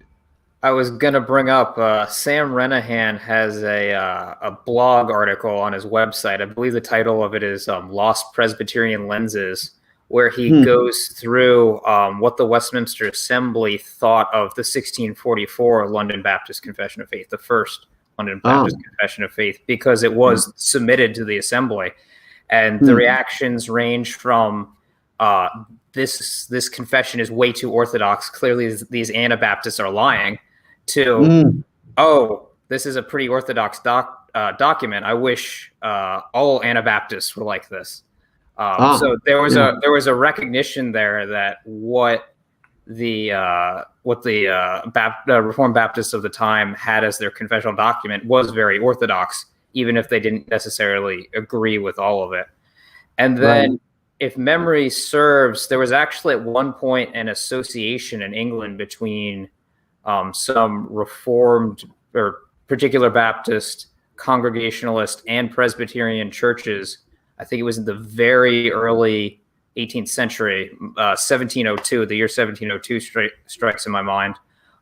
I was gonna bring up Sam Renahan has a blog article on his website. I believe the title of it is "Lost Presbyterian Lenses," where he goes through what the Westminster Assembly thought of the 1644 London Baptist Confession of Faith, the first London Baptist Confession of Faith, because it was submitted to the Assembly, and the reactions range from this confession is way too orthodox. Clearly, these Anabaptists are lying. To oh, this is a pretty orthodox document. I wish all Anabaptists were like this. So there was a recognition there that what the Reformed Baptists of the time had as their confessional document was very orthodox, even if they didn't necessarily agree with all of it. And then, right, if memory serves, there was actually at one point an association in England between some Reformed or particular Baptist, Congregationalist, and Presbyterian churches. I think it was in the very early 18th century, 1702, the year 1702 strikes in my mind,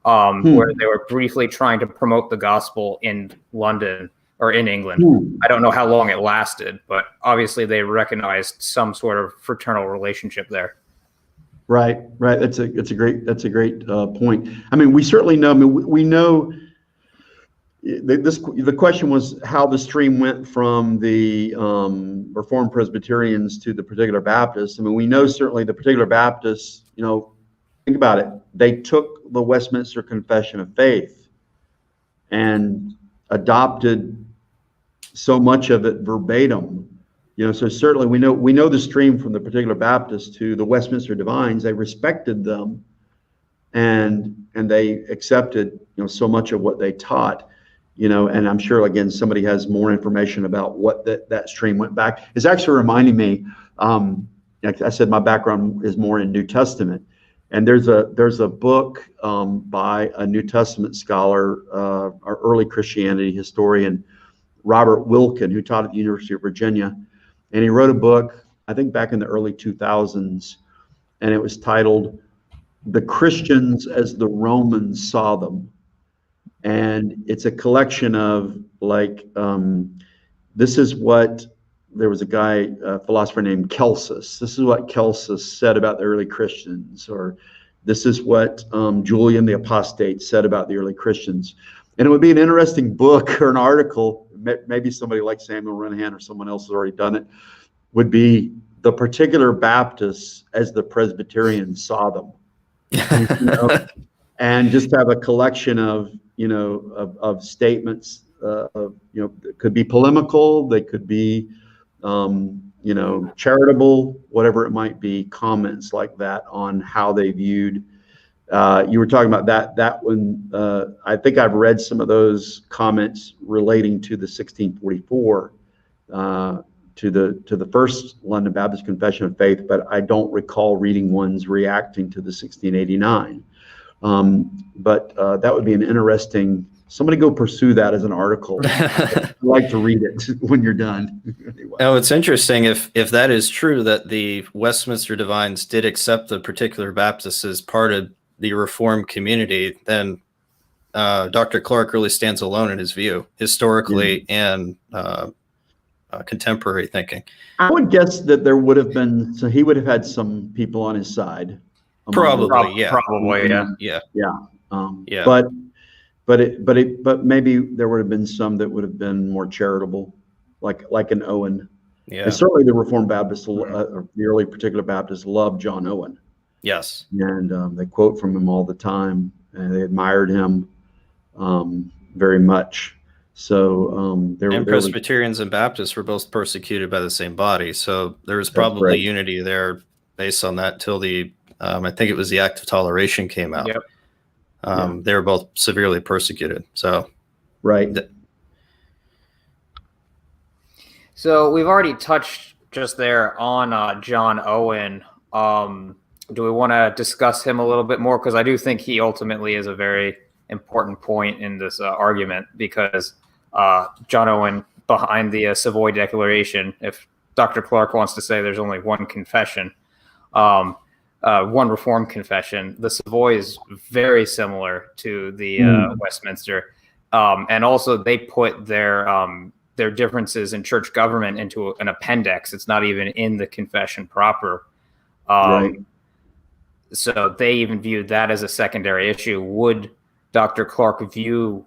where they were briefly trying to promote the gospel in London or in England. I don't know how long it lasted, but obviously they recognized some sort of fraternal relationship there. Right. That's a great point. I mean, we certainly know. I mean, we know. The question was how the stream went from the Reformed Presbyterians to the particular Baptists. I mean, we know certainly the particular Baptists, think about it. They took the Westminster Confession of Faith and adopted so much of it verbatim. So certainly we know the stream from the particular Baptists to the Westminster Divines. They respected them and they accepted, so much of what they taught. And I'm sure, again, somebody has more information about what that stream went back. It's actually reminding me, like I said, my background is more in New Testament. And there's a book by a New Testament scholar, our early Christianity historian, Robert Wilkin, who taught at the University of Virginia. And he wrote a book, I think back in the early 2000s, and it was titled, "The Christians as the Romans Saw Them." And it's a collection of this is what, there was a guy, a philosopher named Celsus. This is what Celsus said about the early Christians, or this is what Julian the Apostate said about the early Christians. And it would be an interesting book or an article, maybe somebody like Samuel Renahan or someone else has already done it, would be the particular Baptists as the Presbyterians saw them. And just have a collection of statements could be polemical, they could be charitable, whatever it might be, comments like that on how they viewed. You were talking about that one. I think I've read some of those comments relating to the 1644 to the first London Baptist Confession of Faith, but I don't recall reading ones reacting to the 1689. But that would be an interesting. Somebody go pursue that as an article. I'd like to read it when you're done. Anyway. Now, it's interesting if that is true, that the Westminster Divines did accept the particular Baptists as part of the Reformed community, then Dr. Clark really stands alone in his view, historically and contemporary thinking. I would guess that there would have been, so he would have had some people on his side. Probably, yeah. But maybe there would have been some that would have been more charitable, like an Owen. Yeah. And certainly the Reformed Baptists, the early particular Baptists, loved John Owen. Yes. And they quote from him all the time, and they admired him very much. So Presbyterians and Baptists were both persecuted by the same body, so there was probably unity there based on that till the I think it was the Act of Toleration came out. Yep. They were both severely persecuted. So, right. So we've already touched just there on John Owen. Do we want to discuss him a little bit more? Because I do think he ultimately is a very important point in this argument, because John Owen, behind the Savoy Declaration, if Dr. Clark wants to say there's only one confession, one Reformed confession, the Savoy is very similar to the Westminster. And also they put their differences in church government into an appendix. It's not even in the confession proper. Right. So they even viewed that as a secondary issue. Would Dr. Clark view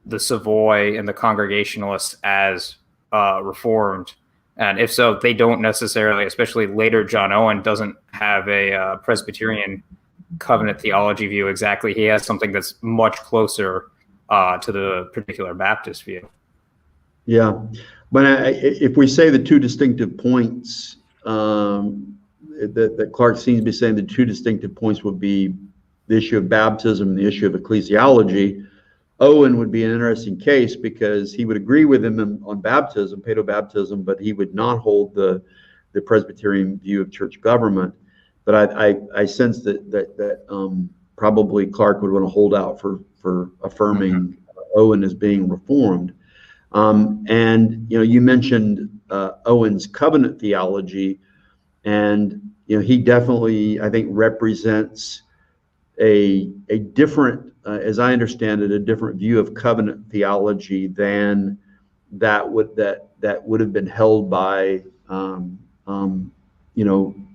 the Savoy and the Congregationalists as Reformed? And if so, they don't necessarily, especially later John Owen doesn't have a Presbyterian covenant theology view exactly. He has something that's much closer to the particular Baptist view. Yeah, but if we say the two distinctive points, that Clark seems to be saying the two distinctive points would be the issue of baptism and the issue of ecclesiology, Owen would be an interesting case because he would agree with him on baptism, paedobaptism, but he would not hold the Presbyterian view of church government. But I sense that probably Clark would want to hold out for affirming Owen as being reformed. And you mentioned Owen's covenant theology, and he definitely, I think, represents a different, as I understand it, a different view of covenant theology than that would have been held by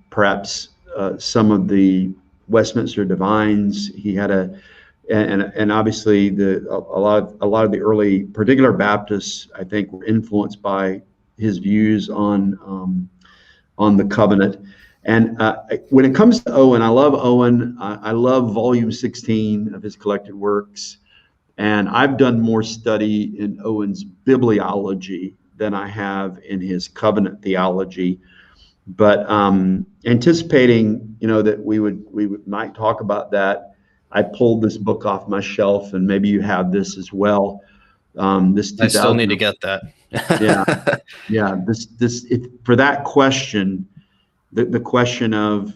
perhaps some of the Westminster divines. He had and obviously a lot of the early particular Baptists, I think, were influenced by his views on the covenant. And when it comes to Owen, I love Owen. I love volume 16 of his collected works. And I've done more study in Owen's bibliology than I have in his covenant theology. But anticipating, that we might talk about that, I pulled this book off my shelf, and maybe you have this as well. I still need to get that. Yeah. For that question, the question of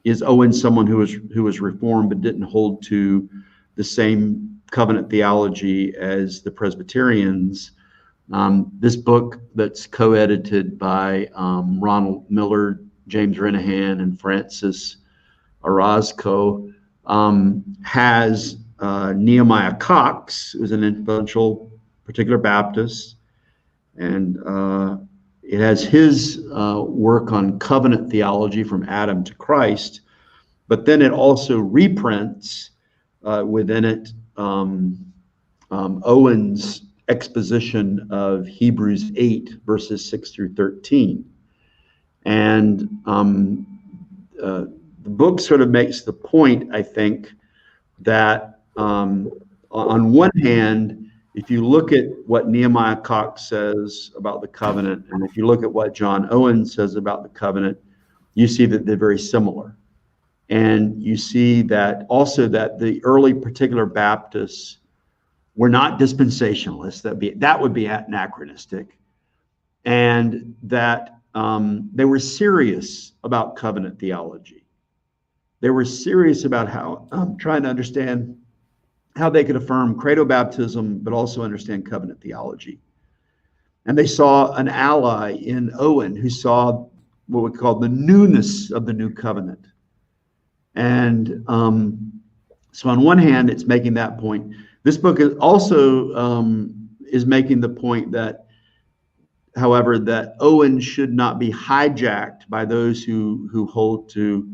is Owen someone who was reformed but didn't hold to the same covenant theology as the Presbyterians? This book that's co-edited by Ronald Miller, James Renahan, and Francis Orozco has Nehemiah Cox, who's an influential particular Baptist, and it has his work on covenant theology from Adam to Christ, but then it also reprints within it Owen's exposition of Hebrews 8, verses 6 through 13. And the book sort of makes the point, I think, that on one hand, if you look at what Nehemiah Cox says about the covenant, and if you look at what John Owen says about the covenant, you see that they're very similar. And you see that also that the early particular Baptists were not dispensationalists. That would be anachronistic. And that they were serious about covenant theology. They were serious about trying to understand how they could affirm credo baptism, but also understand covenant theology. And they saw an ally in Owen who saw what we call the newness of the new covenant. And so on one hand, it's making that point. This book is also is making the point that, however, that Owen should not be hijacked by those who hold to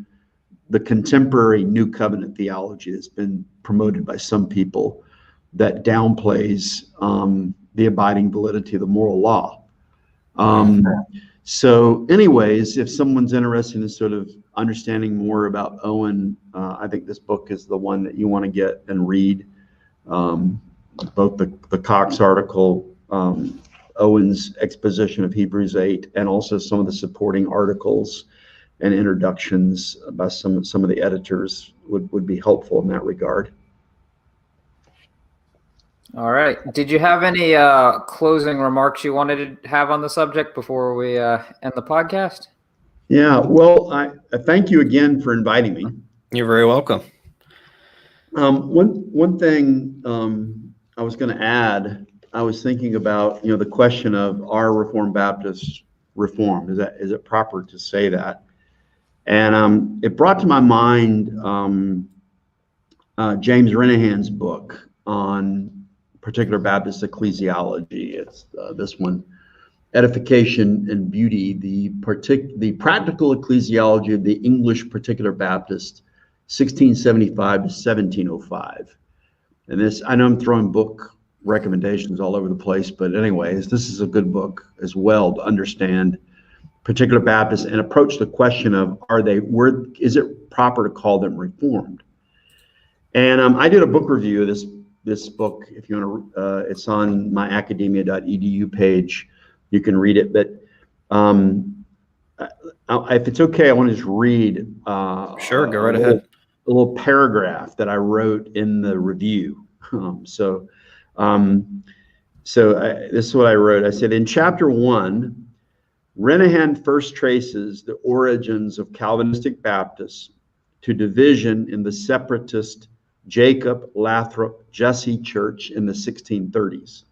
the contemporary new covenant theology that's been promoted by some people that downplays the abiding validity of the moral law. So anyways, if someone's interested in sort of understanding more about Owen, I think this book is the one that you want to get and read. Both the Cox article, Owen's exposition of Hebrews 8, and also some of the supporting articles and introductions by some of the editors would be helpful in that regard. All right. Did you have any closing remarks you wanted to have on the subject before we end the podcast? Yeah, well, I thank you again for inviting me. You're very welcome. One thing I was going to add, I was thinking about, the question of, are Reformed Baptists Reformed? Is it proper to say that? And it brought to my mind James Renahan's book on particular Baptist ecclesiology. It's this one, Edification and Beauty, the practical ecclesiology of the English particular Baptist, 1675 to 1705. And this, I know I'm throwing book recommendations all over the place, but anyways, this is a good book as well to understand particular Baptists and approach the question of, is it proper to call them Reformed? And I did a book review of this book. If you want to, it's on my academia.edu page. You can read it, but if it's okay, I want to just read. Sure, go right ahead. little paragraph that I wrote in the review. This is what I wrote. I said, in chapter 1, Renahan first traces the origins of Calvinistic Baptists to division in the separatist Jacob Lathrop Jesse Church in the 1630s.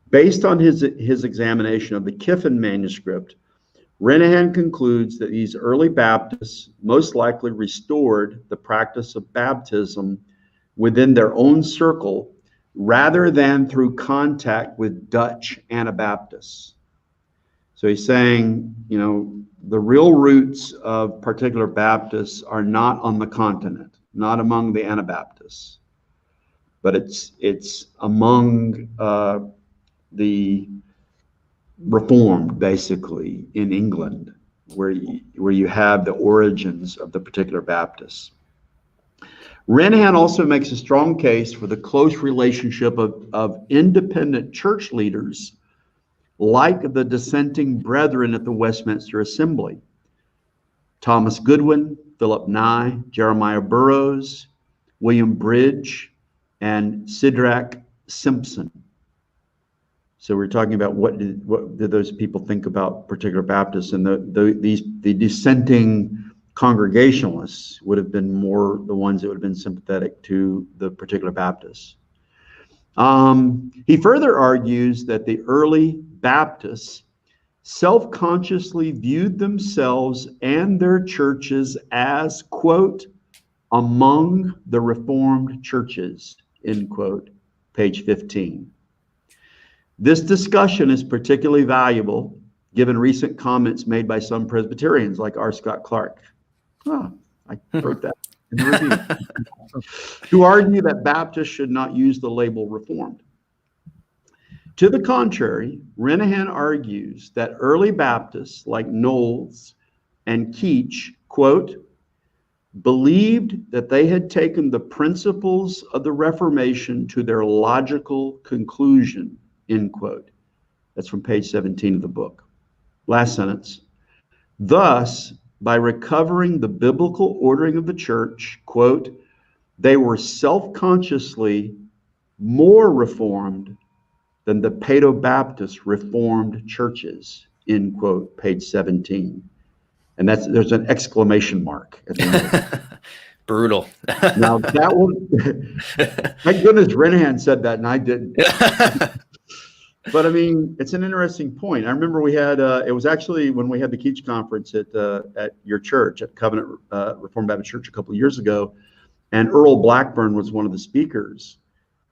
Based on his examination of the Kiffin manuscript, Renahan concludes that these early Baptists most likely restored the practice of baptism within their own circle rather than through contact with Dutch Anabaptists. So he's saying, the real roots of particular Baptists are not on the continent, not among the Anabaptists, but it's among the Reformed, basically, in England, where you have the origins of the particular Baptists. Renahan also makes a strong case for the close relationship of independent church leaders like the dissenting brethren at the Westminster Assembly. Thomas Goodwin, Philip Nye, Jeremiah Burroughs, William Bridge, and Sidrak Simpson. So we're talking about what did those people think about particular Baptists, and the dissenting Congregationalists would have been more the ones that would have been sympathetic to the particular Baptists. He further argues that the early Baptists self-consciously viewed themselves and their churches as, quote, among the Reformed churches, end quote, page 15. This discussion is particularly valuable given recent comments made by some Presbyterians like R. Scott Clark. I wrote that in the review. Who argue that Baptists should not use the label Reformed. To the contrary, Renahan argues that early Baptists like Knowles and Keach, quote, believed that they had taken the principles of the Reformation to their logical conclusion, end quote. That's from page 17 of the book. Last sentence. Thus, by recovering the biblical ordering of the church, quote, they were self-consciously more Reformed than the Paedo-Baptist Reformed churches, end quote, page 17. And there's an exclamation mark at the end. Brutal. Now that one, thank goodness Renahan said that and I didn't. But I mean, it's an interesting point. I remember we had, it was actually when we had the Keach conference at your church, at Covenant Reformed Baptist Church a couple of years ago, and Earl Blackburn was one of the speakers.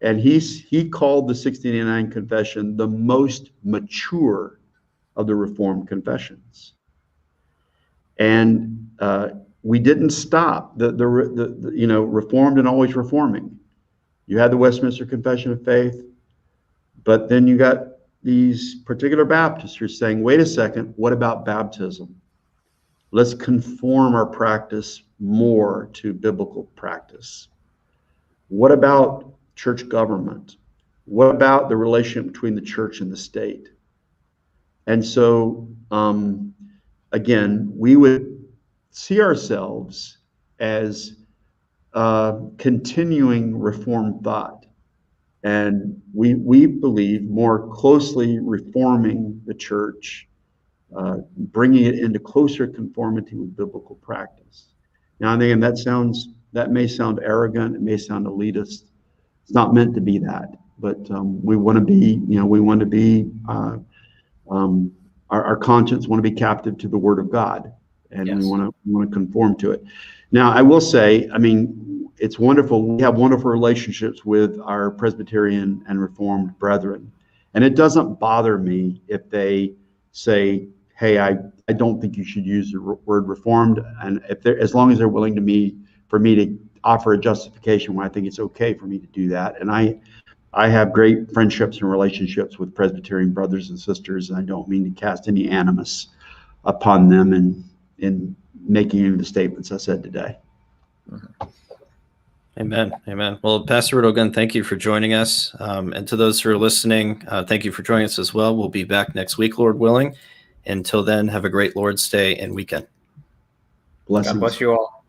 And he called the 1689 Confession the most mature of the Reformed confessions. And we didn't stop the Reformed and always reforming. You had the Westminster Confession of Faith, but then you got these particular Baptists who are saying, wait a second, what about baptism? Let's conform our practice more to biblical practice. What about church government? What about the relationship between the church and the state? And so, again, we would see ourselves as continuing Reformed thought. And we believe more closely reforming the church, bringing it into closer conformity with biblical practice. Now, and again, that may sound arrogant, it may sound elitist. It's not meant to be that, but we want to be, our conscience want to be captive to the Word of God, and yes. we want to conform to it. Now, I will say, I mean, it's wonderful. We have wonderful relationships with our Presbyterian and Reformed brethren, and it doesn't bother me if they say, "Hey, I don't think you should use the word Reformed," and as long as they're willing for me to offer a justification why I think it's okay for me to do that. And I have great friendships and relationships with Presbyterian brothers and sisters, and I don't mean to cast any animus upon them in making any of the statements I said today. Amen. Amen. Well, Pastor Riddle, again, thank you for joining us. And to those who are listening, thank you for joining us as well. We'll be back next week, Lord willing. Until then, have a great Lord's Day and weekend. Blessings. God bless you all.